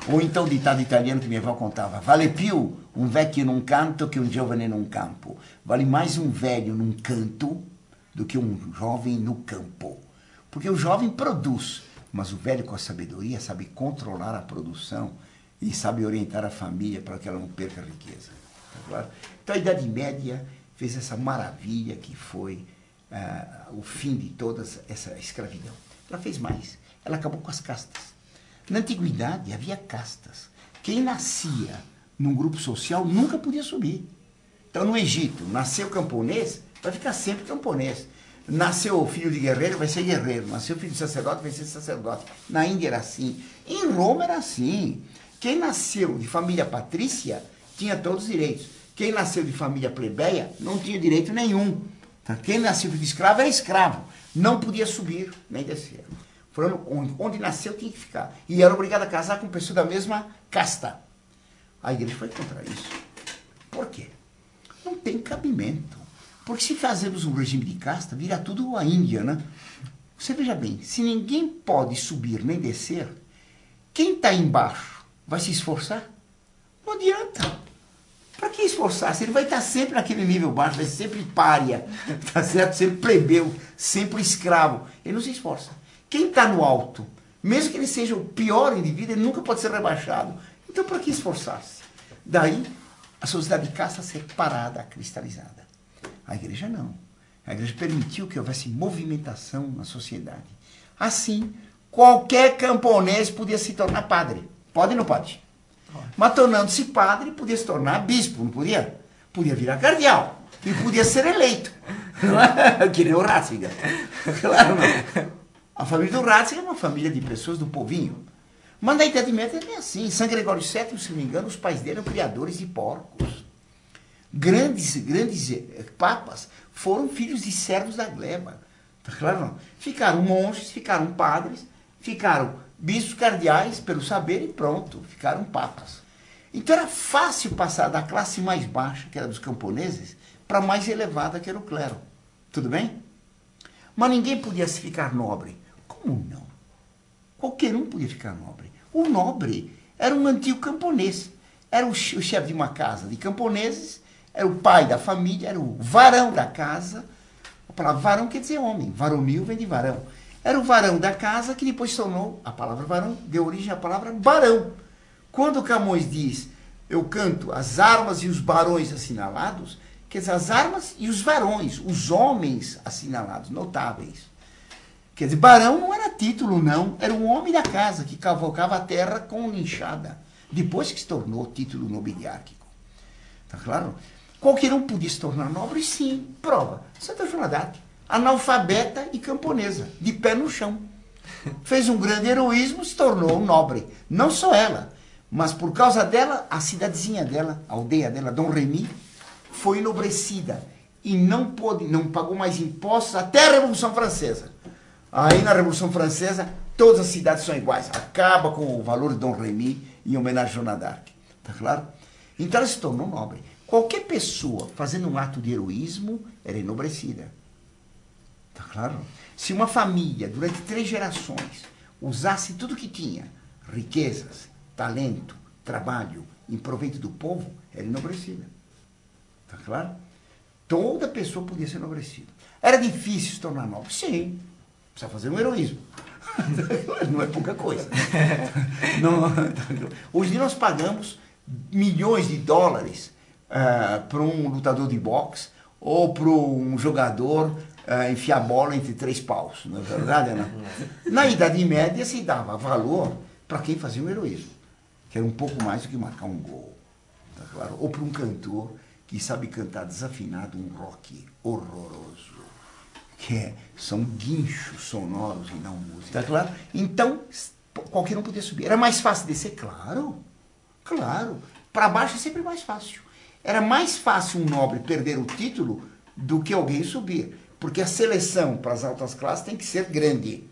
Ou então o ditado italiano que minha avó contava: vale più um vecchio num canto que um giovane num campo. Vale mais um velho num canto do que um jovem no campo. Porque o jovem produz, mas o velho com a sabedoria sabe controlar a produção e sabe orientar a família para que ela não perca a riqueza. Tá claro? Então a Idade Média fez essa maravilha que foi o fim de toda essa escravidão. Ela fez mais. Ela acabou com as castas. Na antiguidade havia castas. Quem nascia num grupo social nunca podia subir. Então no Egito, nasceu camponês, vai ficar sempre camponês. Nasceu filho de guerreiro, vai ser guerreiro. Nasceu filho de sacerdote, vai ser sacerdote. Na Índia era assim. Em Roma era assim. Quem nasceu de família patrícia tinha todos os direitos. Quem nasceu de família plebeia não tinha direito nenhum. Quem nasceu de escravo era escravo. Não podia subir nem descer. Onde nasceu tinha que ficar. E era obrigado a casar com pessoas da mesma casta. A igreja foi contra isso. Por quê? Não tem cabimento. Porque se fazemos um regime de casta, vira tudo a Índia, né? Você veja bem, se ninguém pode subir nem descer, quem está embaixo vai se esforçar? Não adianta. Para que esforçar-se? Ele vai estar sempre naquele nível baixo, vai ser sempre pária, tá certo? Sempre plebeu, sempre escravo. Ele não se esforça. Quem está no alto, mesmo que ele seja o pior indivíduo, ele nunca pode ser rebaixado. Então, para que esforçar-se? Daí, a sociedade de casta ser parada, cristalizada. A igreja não. A igreja permitiu que houvesse movimentação na sociedade. Assim, qualquer camponês podia se tornar padre. Pode ou não pode? Mas tornando-se padre, podia se tornar bispo, não podia? Podia virar cardeal. E podia ser eleito. Não é? Que nem o Ratzinger. Claro, não. A família do Ratzinger é uma família de pessoas do povinho. Mas na Idade Média é assim. São Gregório VII, se não me engano, os pais dele eram criadores de porcos. Grandes papas foram filhos de servos da gleba. Tá claro, não? Ficaram monges, ficaram padres, ficaram bispos cardeais pelo saber e pronto, ficaram papas. Então era fácil passar da classe mais baixa, que era dos camponeses, para a mais elevada, que era o clero. Tudo bem? Mas ninguém podia se ficar nobre. Como não? Qualquer um podia ficar nobre. O nobre era um antigo camponês. Era o chefe de uma casa de camponeses, era o pai da família, era o varão da casa. A palavra varão quer dizer homem. Varonil vem de varão. Era o varão da casa que depois se tornou, a palavra varão, deu origem à palavra barão. Quando Camões diz, eu canto as armas e os barões assinalados, quer dizer, as armas e os varões, os homens assinalados, notáveis. Quer dizer, barão não era título, não. Era um homem da casa que cavalcava a terra com linchada. Depois que se tornou título nobiliárquico. Tá claro? Qualquer um podia se tornar nobre, sim. Prova. Santa Joana d'Arc. analfabeta e camponesa, de pé no chão. Fez um grande heroísmo, se tornou um nobre. Não só ela, mas por causa dela, a cidadezinha dela, a aldeia dela, Dom Remy, foi enobrecida e não pagou mais impostos até a Revolução Francesa. Aí na Revolução Francesa, todas as cidades são iguais. Acaba com o valor de Dom Remy em homenagem a Joana d'Arc. Tá claro? Então ela se tornou nobre. Qualquer pessoa fazendo um ato de heroísmo era enobrecida. Tá claro? Se uma família, durante 3 gerações, usasse tudo que tinha, riquezas, talento, trabalho, em proveito do povo, era enobrecida. Tá claro? Toda pessoa podia ser enobrecida. Era difícil se tornar nobre? Sim. Precisa fazer um heroísmo. Não é pouca coisa. Não, hoje em dia nós pagamos milhões de dólares para um lutador de boxe ou para um jogador enfiar a bola entre 3 paus. Não é verdade, Ana? Na Idade Média se dava valor para quem fazia um heroísmo, que era um pouco mais do que marcar um gol. Tá claro? Ou para um cantor que sabe cantar desafinado um rock horroroso, que são guinchos sonoros e não música. Tá claro? Então, qualquer um podia subir. Era mais fácil descer? Claro. Claro. Para baixo é sempre mais fácil. Era mais fácil um nobre perder o título do que alguém subir. Porque a seleção para as altas classes tem que ser grande.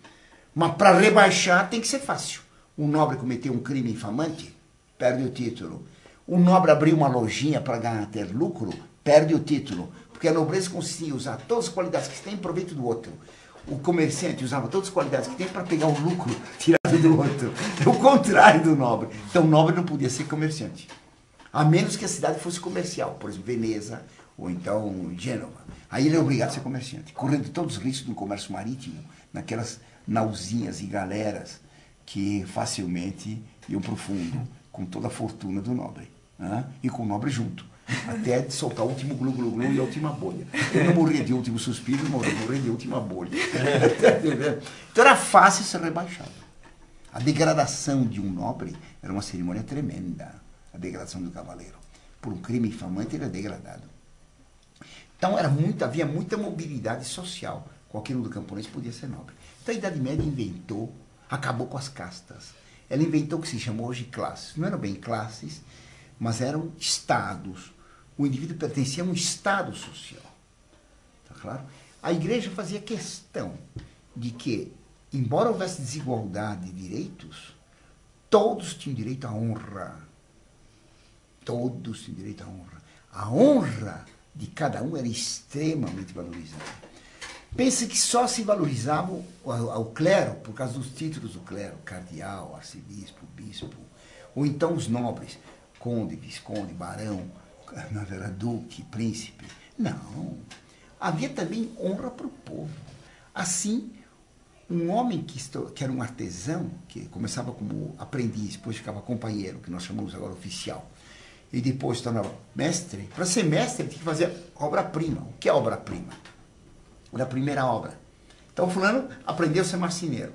Mas para rebaixar tem que ser fácil. Um nobre cometeu um crime infamante, perde o título. Um nobre abriu uma lojinha para ganhar ter lucro, perde o título. Porque a nobreza conseguia usar todas as qualidades que tem em proveito do outro. O comerciante usava todas as qualidades que tem para pegar o lucro tirado do outro. É o contrário do nobre. Então o nobre não podia ser comerciante. A menos que a cidade fosse comercial. Por exemplo, Veneza ou então Gênova. Aí ele é obrigado a ser comerciante. Correndo todos os riscos do comércio marítimo, naquelas nauzinhas e galeras que facilmente iam para o fundo, com toda a fortuna do nobre. Né? E com o nobre junto. Até de soltar o último glu-glu-glu e a última bolha. Ele não morria de último suspiro, morria de última bolha. Então era fácil ser rebaixado. A degradação de um nobre era uma cerimônia tremenda. A degradação do cavaleiro. Por um crime infamante ele é degradado. Então havia muita mobilidade social. Qualquer um do camponês podia ser nobre. Então a Idade Média acabou com as castas. Ela inventou o que se chamou hoje classes. Não eram bem classes, mas eram estados. O indivíduo pertencia a um estado social. Tá claro? A igreja fazia questão de que, embora houvesse desigualdade de direitos, todos tinham direito à honra. Todos tinham direito à honra. A honra de cada um era extremamente valorizada. Pensa que só se valorizava o clero, por causa dos títulos do clero, cardeal, arcebispo, bispo, ou então os nobres, conde, visconde, barão, na verdade, duque, príncipe. Não. Havia também honra para o povo. Assim, um homem que era um artesão, que começava como aprendiz, depois ficava companheiro, que nós chamamos agora oficial, e depois se tornava mestre. Para ser mestre, ele tinha que fazer obra-prima. O que é obra-prima? Era a primeira obra. Então, o fulano aprendeu a ser marceneiro.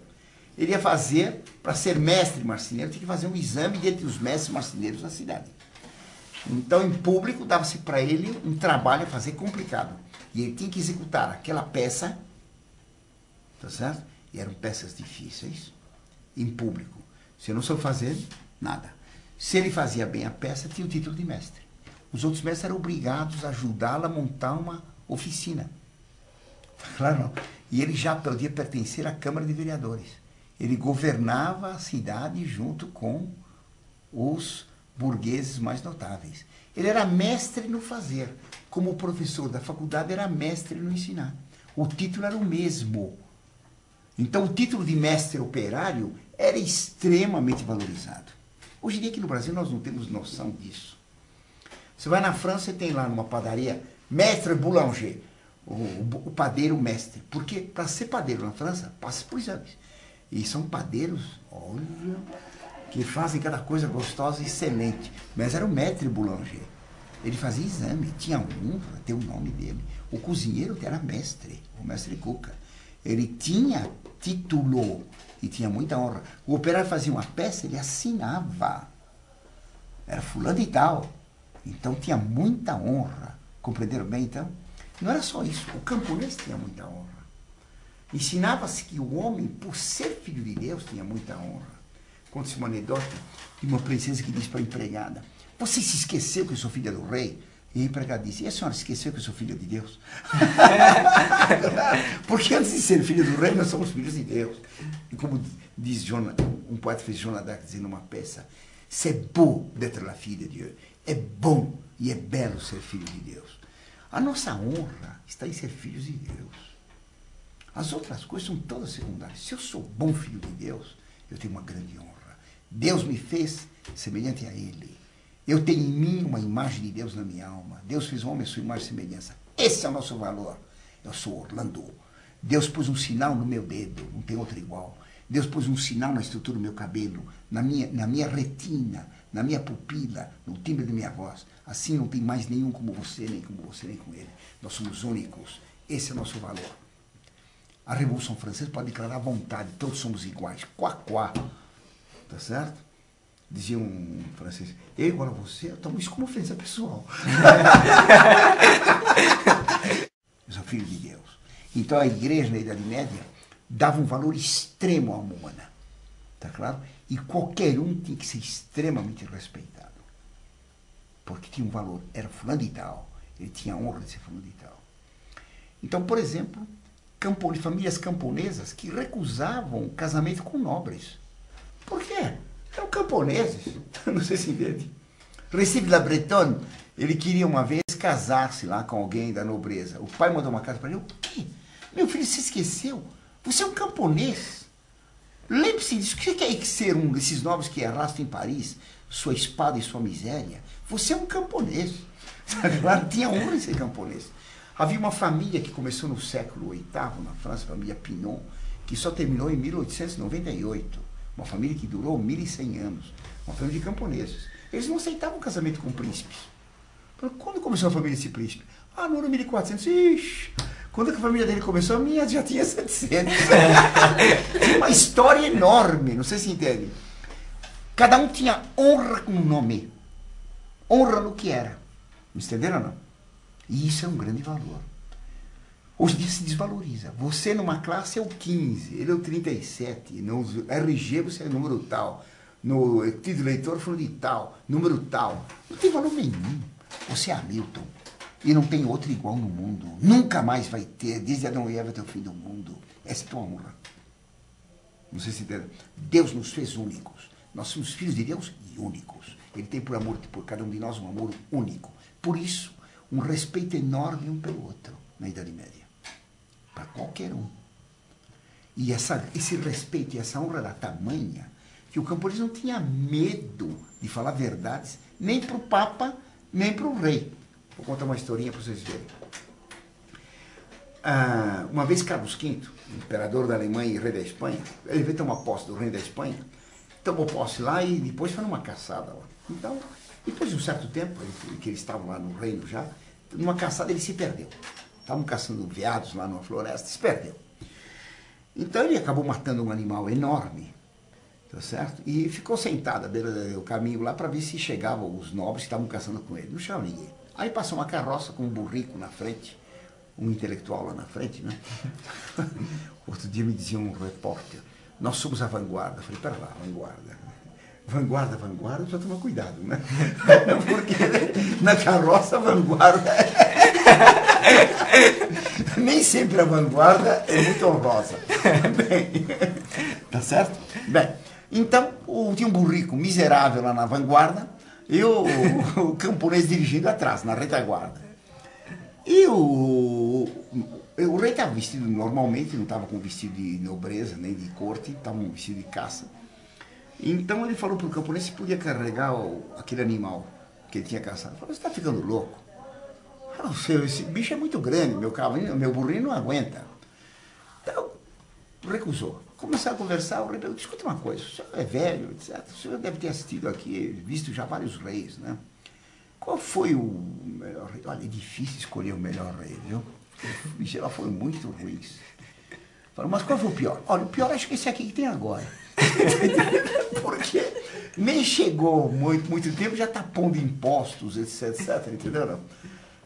Ele ia fazer, para ser mestre marceneiro, tinha que fazer um exame dentre os mestres marceneiros da cidade. Então, em público, dava-se para ele um trabalho a fazer complicado. E ele tinha que executar aquela peça, tá certo? E eram peças difíceis, em público. Se eu não soube fazer, nada. Se ele fazia bem a peça, tinha o título de mestre. Os outros mestres eram obrigados a ajudá-lo a montar uma oficina. Claro, não. E ele já podia pertencer à Câmara de Vereadores. Ele governava a cidade junto com os burgueses mais notáveis. Ele era mestre no fazer. Como o professor da faculdade era mestre no ensinar. O título era o mesmo. Então o título de mestre operário era extremamente valorizado. Hoje em dia aqui no Brasil nós não temos noção disso. Você vai na França e tem lá numa padaria, mestre boulanger, o padeiro mestre. Porque para ser padeiro na França, passa por exames. E são padeiros, olha, que fazem cada coisa gostosa e excelente. Mas era o maître boulanger. Ele fazia exame, tinha honra, tem o nome dele. O cozinheiro era mestre, o mestre Cuca. Ele tinha título e tinha muita honra. O operário fazia uma peça, ele assinava. Era fulano e tal. Então tinha muita honra. Compreenderam bem, então? Não era só isso, o camponês tinha muita honra. Ensinava-se que o homem, por ser filho de Deus, tinha muita honra. Conta-se uma anedota de uma princesa que disse para a empregada: você se esqueceu que eu sou filha do rei? E a empregada disse: e a senhora esqueceu que eu sou filha de Deus? Porque antes de ser filho do rei, nós somos filhos de Deus. E como diz um poeta fez Joan d'Arc dizer numa peça: c'est beau d'être la fille de Dieu. É bom e é belo ser filho de Deus. A nossa honra está em ser filhos de Deus. As outras coisas são todas secundárias. Se eu sou bom filho de Deus, eu tenho uma grande honra. Deus me fez semelhante a Ele. Eu tenho em mim uma imagem de Deus na minha alma. Deus fez o homem a sua imagem e semelhança. Esse é o nosso valor. Eu sou Orlando. Deus pôs um sinal no meu dedo, não tem outro igual. Deus pôs um sinal na estrutura do meu cabelo, na minha retina, na minha pupila, no timbre da minha voz. Assim não tem mais nenhum como você, nem com ele. Nós somos únicos. Esse é o nosso valor. A Revolução Francesa pode declarar à vontade, todos somos iguais. Quá, quá. Tá certo? Dizia um francês: eu igual a você, eu tomo isso como ofensa pessoal. Eu sou filho de Deus. Então a igreja na Idade Média dava um valor extremo à humana. Tá claro? E qualquer um tinha que ser extremamente respeitado. Porque tinha um valor. Era fulano de tal. Ele tinha a honra de ser fulano de tal. Então, por exemplo, famílias camponesas que recusavam casamento com nobres. Por quê? Eram camponeses. Não sei se entende. Recife La Bretonne, ele queria uma vez casar-se lá com alguém da nobreza. O pai mandou uma carta para ele: o quê? Meu filho, você esqueceu? Você é um camponês. Lembre-se disso. O que é ser um desses nobres que arrastam em Paris sua espada e sua miséria? Você é um camponês. Claro, tinha honra em ser camponês. Havia uma família que começou no século VIII na França, a família Pinon, que só terminou em 1898. Uma família que durou 1100 anos. Uma família de camponeses. Eles não aceitavam casamento com príncipes. Quando começou a família desse príncipe? Ah, no ano 1400. Ixi, quando a família dele começou, a minha já tinha 700. Uma história enorme, não sei se entende. Cada um tinha honra com o nome. Honra no que era. Entenderam ou não? E isso é um grande valor. Hoje em dia se desvaloriza. Você numa classe é o 15, ele é o 37. No RG você é número tal. No título de eleitor falando de tal, número tal. Não tem valor nenhum. Você é Hamilton. E não tem outro igual no mundo. Nunca mais vai ter, desde Adão e Eva até o fim do mundo. Essa é a tua honra. Não sei se entende. Deus nos fez únicos. Nós somos filhos de Deus e únicos. Ele tem por amor, por cada um de nós, um amor único. Por isso, um respeito enorme um pelo outro, na Idade Média. Para qualquer um. E esse respeito e essa honra da tamanha que o camponês não tinha medo de falar verdades, nem para o Papa, nem para o rei. Vou contar uma historinha para vocês verem. Uma vez Carlos V, imperador da Alemanha e rei da Espanha, ele veio tomar posse do rei da Espanha, tomou posse lá e depois foi numa caçada lá. Então, depois de um certo tempo, que eles estavam lá no reino já, numa caçada ele se perdeu. Estavam caçando veados lá numa floresta, se perdeu. Então ele acabou matando um animal enorme, tá certo? E ficou sentado à beira do caminho lá para ver se chegavam os nobres que estavam caçando com ele. Não chegava ninguém. Aí passou uma carroça com um burrico na frente, um intelectual lá na frente, né? Outro dia me dizia um repórter: nós somos a vanguarda. Eu falei: pera lá, vanguarda. Vanguarda, precisa tomar cuidado, né? Porque na carroça a vanguarda nem sempre a vanguarda é muito honrosa. Bem, tá certo? Bem, então tinha um burrico miserável lá na vanguarda e o camponês dirigindo atrás, na retaguarda. E o rei estava vestido normalmente, não estava com vestido de nobreza, nem de corte, estava com vestido de caça. Então ele falou para o camponês se podia carregar aquele animal que ele tinha caçado. Ele falou: você está ficando louco? Não sei, esse bicho é muito grande, meu burrinho não aguenta. Então, recusou. Começaram a conversar, o rei perguntou: escuta uma coisa, o senhor é velho, etc. O senhor deve ter assistido aqui, visto já vários reis, né? Qual foi o melhor rei? Olha, é difícil escolher o melhor rei, viu? Em geral foram muito ruins. Falou: mas qual foi o pior? Olha, o pior acho que esse aqui que tem agora. Porque nem chegou muito tempo, já está pondo impostos, etc, entendeu? Não?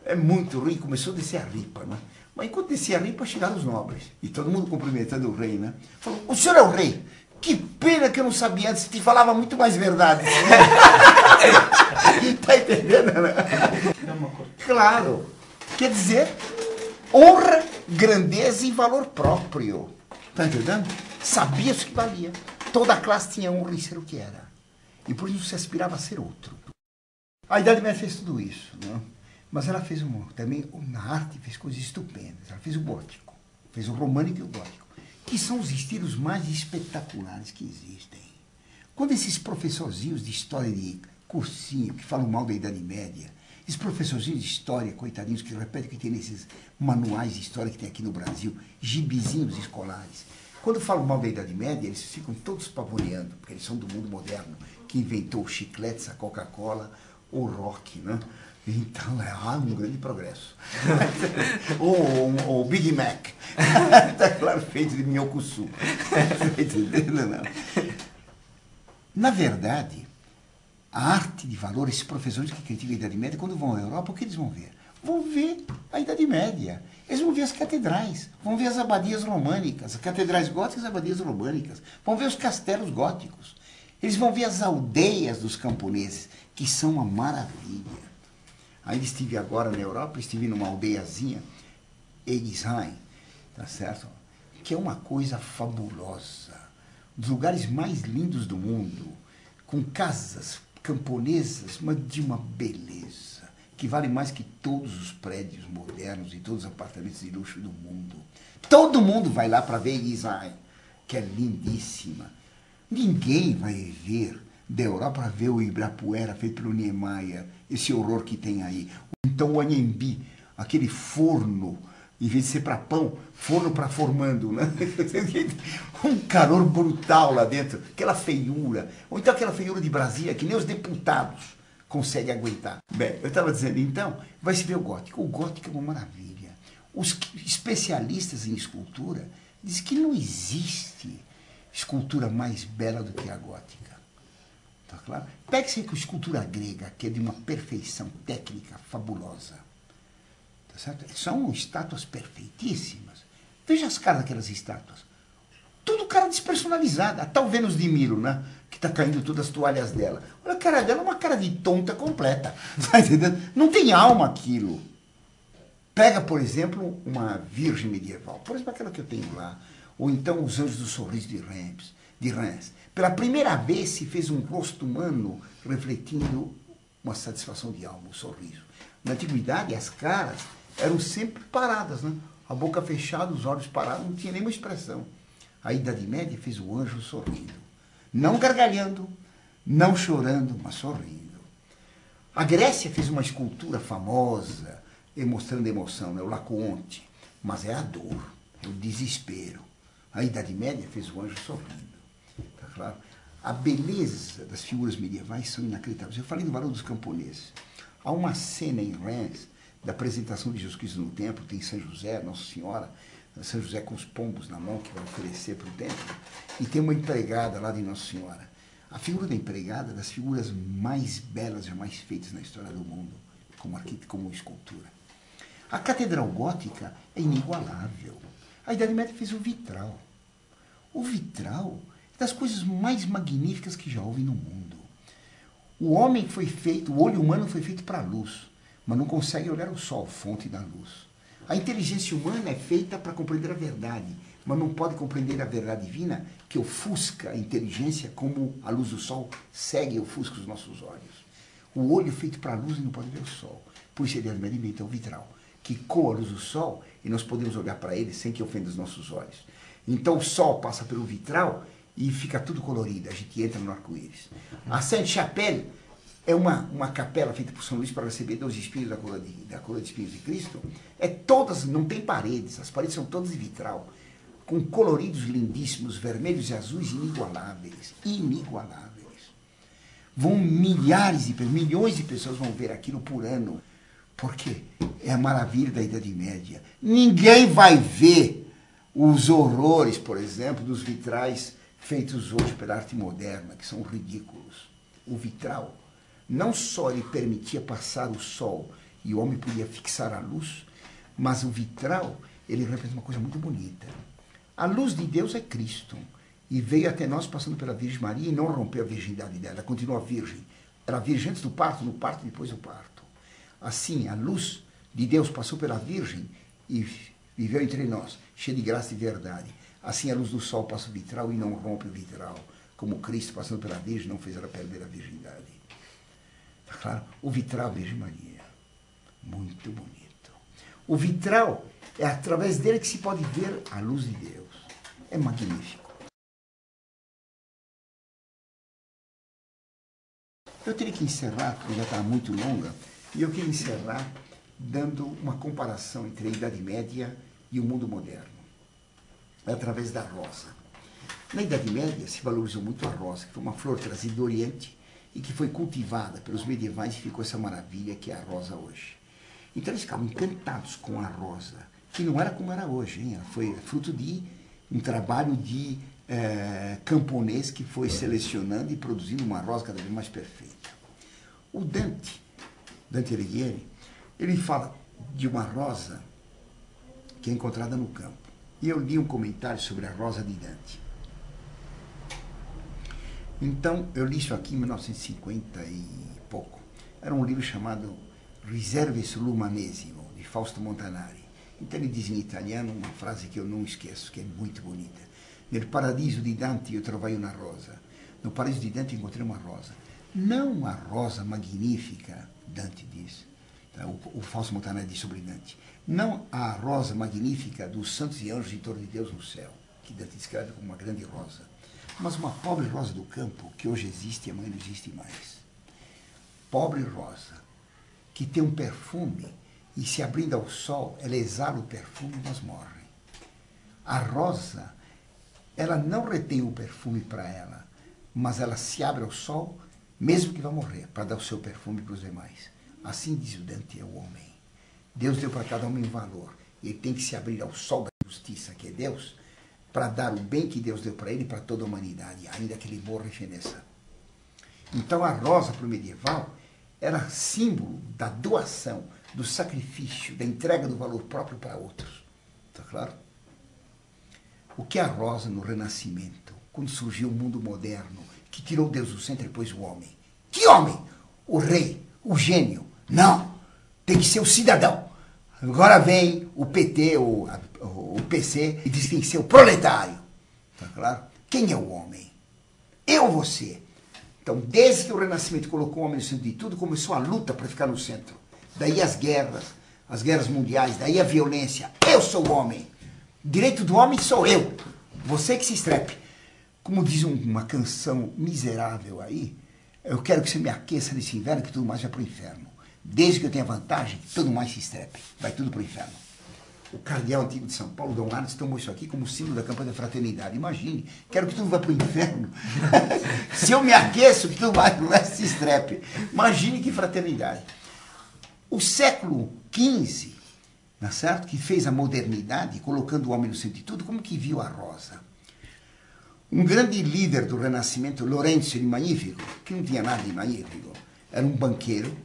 É muito ruim, começou a descer a ripa, né? Mas enquanto descia a ripa, chegaram os nobres. E todo mundo cumprimentando o rei, né? Falou, o senhor é o rei. Que pena que eu não sabia antes, te falava muito mais verdade. Tá entendendo, né? Claro. Quer dizer, honra, grandeza e valor próprio. Tá entendendo? Sabia-se que valia. Toda a classe tinha honra em ser o que era. E por isso se aspirava a ser outro. A Idade Média fez tudo isso, né? Mas ela fez também, na arte, fez coisas estupendas. Ela fez o gótico, fez o românico e o gótico, que são os estilos mais espetaculares que existem. Quando esses professorzinhos de história de cursinho, que falam mal da Idade Média, esses professorzinhos de história, coitadinhos, que repetem o que tem nesses manuais de história que tem aqui no Brasil, gibizinhos escolares, quando falam mal da Idade Média, eles ficam todos pavoneando, porque eles são do mundo moderno, que inventou os chicletes, a Coca-Cola, o rock, né? Então, um grande progresso. o Big Mac. Está claro, feito de minhocuçu. Entendendo, não? Na verdade, a arte de valor, esses professores que criticam a Idade Média, quando vão à Europa, o que eles vão ver? Vão ver a Idade Média. Eles vão ver as catedrais, vão ver as abadias românicas, as catedrais góticas e as abadias românicas, vão ver os castelos góticos. Eles vão ver as aldeias dos camponeses, que são uma maravilha. Ainda estive agora na Europa, estive numa aldeiazinha, Egisheim, tá certo? Que é uma coisa fabulosa. Um dos lugares mais lindos do mundo, com casas camponesas, mas de uma beleza, que vale mais que todos os prédios modernos e todos os apartamentos de luxo do mundo. Todo mundo vai lá para ver Egisheim, que é lindíssima. Ninguém vai ver da Europa para ver o Ibirapuera feito pelo Niemeyer, esse horror que tem aí. Então o Anhembi, aquele forno, em vez de ser para pão, forno para formando, né? Um calor brutal lá dentro, aquela feiura. Ou então aquela feiura de Brasília, que nem os deputados conseguem aguentar. Bem, eu estava dizendo, então, vai se ver o gótico. O gótico é uma maravilha. Os especialistas em escultura dizem que não existe escultura mais bela do que a gótica. Tá claro? Pegue-se com a escultura grega, que é de uma perfeição técnica fabulosa. Tá certo? São estátuas perfeitíssimas. Veja as caras daquelas estátuas. Tudo cara despersonalizada. A tal Vênus de Milo, né? Que está caindo todas as toalhas dela. Olha a cara dela, é uma cara de tonta completa. Tá entendendo? Não tem alma aquilo. Pega, por exemplo, uma virgem medieval. Por exemplo, aquela que eu tenho lá. Ou então os Anjos do Sorriso de Reims. Pela primeira vez se fez um rosto humano refletindo uma satisfação de alma, um sorriso. Na antiguidade, as caras eram sempre paradas, né? A boca fechada, os olhos parados, não tinha nenhuma expressão. A Idade Média fez o anjo sorrindo. Não gargalhando, não chorando, mas sorrindo. A Grécia fez uma escultura famosa, mostrando emoção, né? O Laocoonte. Mas é a dor, é o desespero. A Idade Média fez o anjo sorrindo. Tá claro? A beleza das figuras medievais são inacreditáveis. Eu falei do valor dos camponeses. Há uma cena em Reims da apresentação de Jesus Cristo no templo, tem São José, Nossa Senhora, São José com os pombos na mão que vai oferecer para o templo, e tem uma empregada lá de Nossa Senhora. A figura da empregada é das figuras mais belas jamais feitas na história do mundo, como escultura. A Catedral Gótica é inigualável. A Idade Média fez o vitral. O vitral é das coisas mais magníficas que já houve no mundo. O homem foi feito, o olho humano foi feito para a luz, mas não consegue olhar o sol, fonte da luz. A inteligência humana é feita para compreender a verdade, mas não pode compreender a verdade divina que ofusca a inteligência como a luz do sol segue e ofusca os nossos olhos. O olho é feito para a luz e não pode ver o sol. Por isso a Idade Média inventou o vitral, que coa a luz do sol e nós podemos olhar para ele sem que ofenda os nossos olhos. Então o sol passa pelo vitral e fica tudo colorido, a gente entra no arco-íris. A Sainte-Chapelle é uma capela feita por São Luís para receber 12 espinhos da coroa de espinhos de Cristo. Não tem paredes, as paredes são todas de vitral, com coloridos lindíssimos, vermelhos e azuis inigualáveis. Inigualáveis. Milhões de pessoas vão ver aquilo por ano, porque é a maravilha da Idade Média. Ninguém vai ver os horrores, por exemplo, dos vitrais feitos hoje pela arte moderna, que são ridículos. O vitral, não só ele permitia passar o sol e o homem podia fixar a luz, mas o vitral, ele representa uma coisa muito bonita. A luz de Deus é Cristo, e veio até nós passando pela Virgem Maria e não rompeu a virgindade dela, ela continua virgem. Era virgem antes do parto, no parto e depois do parto. Assim, a luz de Deus passou pela Virgem e viveu entre nós, cheia de graça e verdade. Assim, a luz do sol passa o vitral e não rompe o vitral, como Cristo, passando pela Virgem, não fez ela perder a virgindade. Está claro? O vitral, a Virgem Maria. Muito bonito. O vitral, é através dele que se pode ver a luz de Deus. É magnífico. Eu teria que encerrar, porque já está muito longa, e eu queria encerrar dando uma comparação entre a Idade Média e o mundo moderno, através da rosa. Na Idade Média se valorizou muito a rosa, que foi uma flor trazida do Oriente e que foi cultivada pelos medievais e ficou essa maravilha que é a rosa hoje. Então eles ficavam encantados com a rosa, que não era como era hoje, hein? Ela foi fruto de um trabalho de camponês que foi selecionando e produzindo uma rosa cada vez mais perfeita. O Dante Alighieri, ele fala de uma rosa que é encontrada no campo. E eu li um comentário sobre a rosa de Dante. Então, eu li isso aqui em 1950 e pouco. Era um livro chamado Riserve sull'Umanesimo, de Fausto Montanari. Então ele diz em italiano uma frase que eu não esqueço, que é muito bonita. Nel paradiso di Dante io trovai una rosa. No paraíso de Dante encontrei uma rosa. Não a rosa magnífica, Dante diz. O Fausto Montanari diz sobre Dante. Não a rosa magnífica dos santos e anjos em torno de Deus no céu, que Dante descreve como uma grande rosa, mas uma pobre rosa do campo, que hoje existe e amanhã não existe mais. Pobre rosa, que tem um perfume e se abrindo ao sol, ela exala o perfume, mas morre. A rosa, ela não retém o perfume para ela, mas ela se abre ao sol, mesmo que vá morrer, para dar o seu perfume para os demais. Assim diz o Dante, é o homem. Deus deu para cada homem um valor. Ele tem que se abrir ao sol da justiça, que é Deus, para dar o bem que Deus deu para ele e para toda a humanidade, ainda que ele morra e feneça. Então a rosa para o medieval era símbolo da doação, do sacrifício, da entrega do valor próprio para outros. Está claro? O que é a rosa no Renascimento, quando surgiu o mundo moderno, que tirou Deus do centro e pôs o homem? Que homem? O rei, o gênio. Não, tem que ser o cidadão. Agora vem o PT, o PC, e diz que tem que ser o proletário. Tá claro? Quem é o homem? Eu ou você? Então, desde que o Renascimento colocou o homem no centro de tudo, começou a luta para ficar no centro. Daí as guerras mundiais, daí a violência. Eu sou o homem. Direito do homem sou eu. Você que se estrepe. Como diz uma canção miserável aí, eu quero que você me aqueça nesse inverno, que tudo mais vai para o inferno. Desde que eu tenha vantagem, tudo mais se estrepe. Vai tudo para o inferno. O cardeal antigo de São Paulo, Dom Arnes, tomou isso aqui como símbolo da campanha da fraternidade. Imagine, quero que tudo vá para o inferno. Se eu me aqueço, que tudo mais se estrepe. Imagine que fraternidade. O século XV, não é certo? Que fez a modernidade, colocando o homem no centro de tudo, como que viu a rosa? Um grande líder do Renascimento, Lorenzo il Magnifico, que não tinha nada de magnífico, era um banqueiro,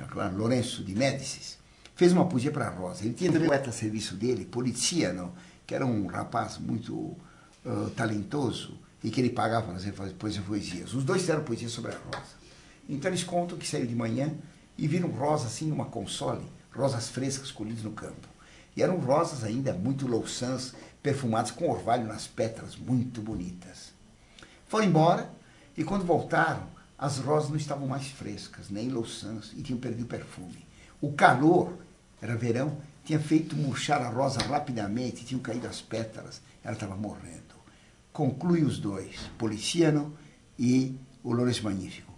claro, Lourenço de Médicis, fez uma poesia para a rosa. Ele tinha um poeta a serviço dele, Poliziano, que era um rapaz muito talentoso e que ele pagava para fazer poesias. Os dois fizeram poesia sobre a rosa. Então eles contam que saíram de manhã e viram rosas assim numa console, rosas frescas colhidas no campo. E eram rosas ainda muito louçãs, perfumadas com orvalho nas pétalas, muito bonitas. Foram embora e quando voltaram, as rosas não estavam mais frescas, nem louçãs, e tinham perdido o perfume. O calor, era verão, tinha feito murchar a rosa rapidamente, tinham caído as pétalas, ela estava morrendo. Conclui os dois, Poliziano e o Lourenço Magnífico.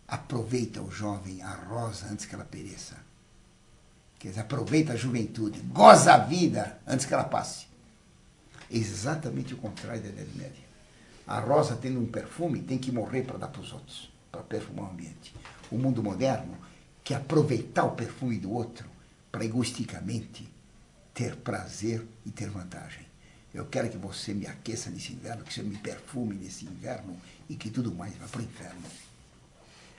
Aproveita o jovem, a rosa, antes que ela pereça. Quer dizer, aproveita a juventude, goza a vida antes que ela passe. É exatamente o contrário da Idade Média. A rosa, tendo um perfume, tem que morrer para dar para os outros, para perfumar o ambiente. O mundo moderno quer aproveitar o perfume do outro para egoisticamente ter prazer e ter vantagem. Eu quero que você me aqueça nesse inverno, que você me perfume nesse inverno e que tudo mais vá para o inferno.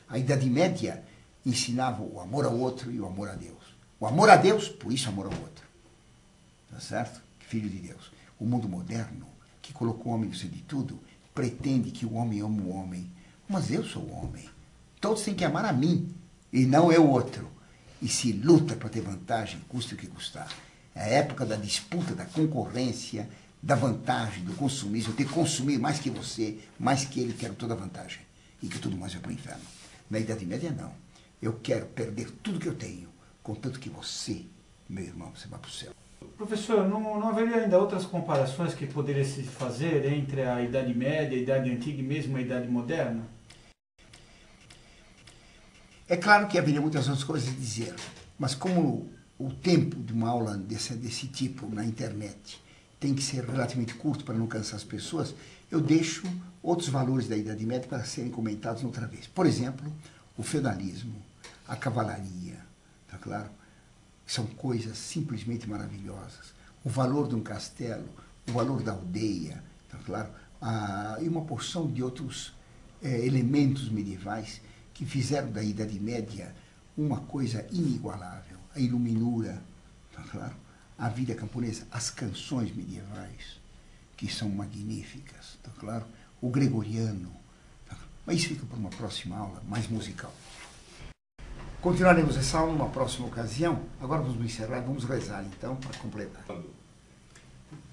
A Idade Média ensinava o amor ao outro e o amor a Deus. O amor a Deus, por isso amor ao outro. Tá certo? Filho de Deus. O mundo moderno, que colocou o homem no centro de tudo, pretende que o homem ame o homem. Mas eu sou o homem. Todos têm que amar a mim, e não eu o outro. E se luta para ter vantagem, custe o que custar. É a época da disputa, da concorrência, da vantagem, do consumismo. Eu tenho que consumir mais que você, mais que ele, quero toda a vantagem. E que tudo mais vai para o inferno. Na Idade Média, não. Eu quero perder tudo que eu tenho, contanto que você, meu irmão, você vá para o céu. Professor, não haveria ainda outras comparações que poderia se fazer entre a Idade Média, a Idade Antiga e mesmo a Idade Moderna? É claro que haveria muitas outras coisas a dizer, mas como o tempo de uma aula desse tipo na internet tem que ser relativamente curto para não cansar as pessoas, eu deixo outros valores da Idade Média para serem comentados outra vez. Por exemplo, o feudalismo, a cavalaria, tá claro? São coisas simplesmente maravilhosas. O valor de um castelo, o valor da aldeia, tá claro? E uma porção de outros elementos medievais que fizeram da Idade Média uma coisa inigualável. A iluminura, tá claro? A vida camponesa, as canções medievais, que são magníficas, tá claro? O gregoriano. Tá claro? Mas isso fica para uma próxima aula, mais musical. Continuaremos essa aula numa próxima ocasião. Agora vamos encerrar, vamos rezar então, para completar.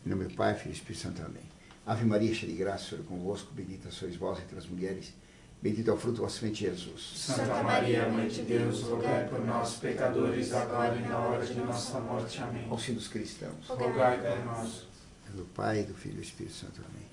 Em nome do Pai, Filho e Espírito Santo. Amém. Ave Maria, cheia de graça, o Senhor é convosco, bendita sois vós entre as mulheres, bendito é o fruto do vosso ventre, Jesus. Santa Maria, Mãe de Deus, rogai por nós, pecadores, agora e na hora de nossa morte. Amém. Auxílio dos cristãos. Rogai por nós. Em nome do Pai, do Filho e do Espírito Santo. Amém.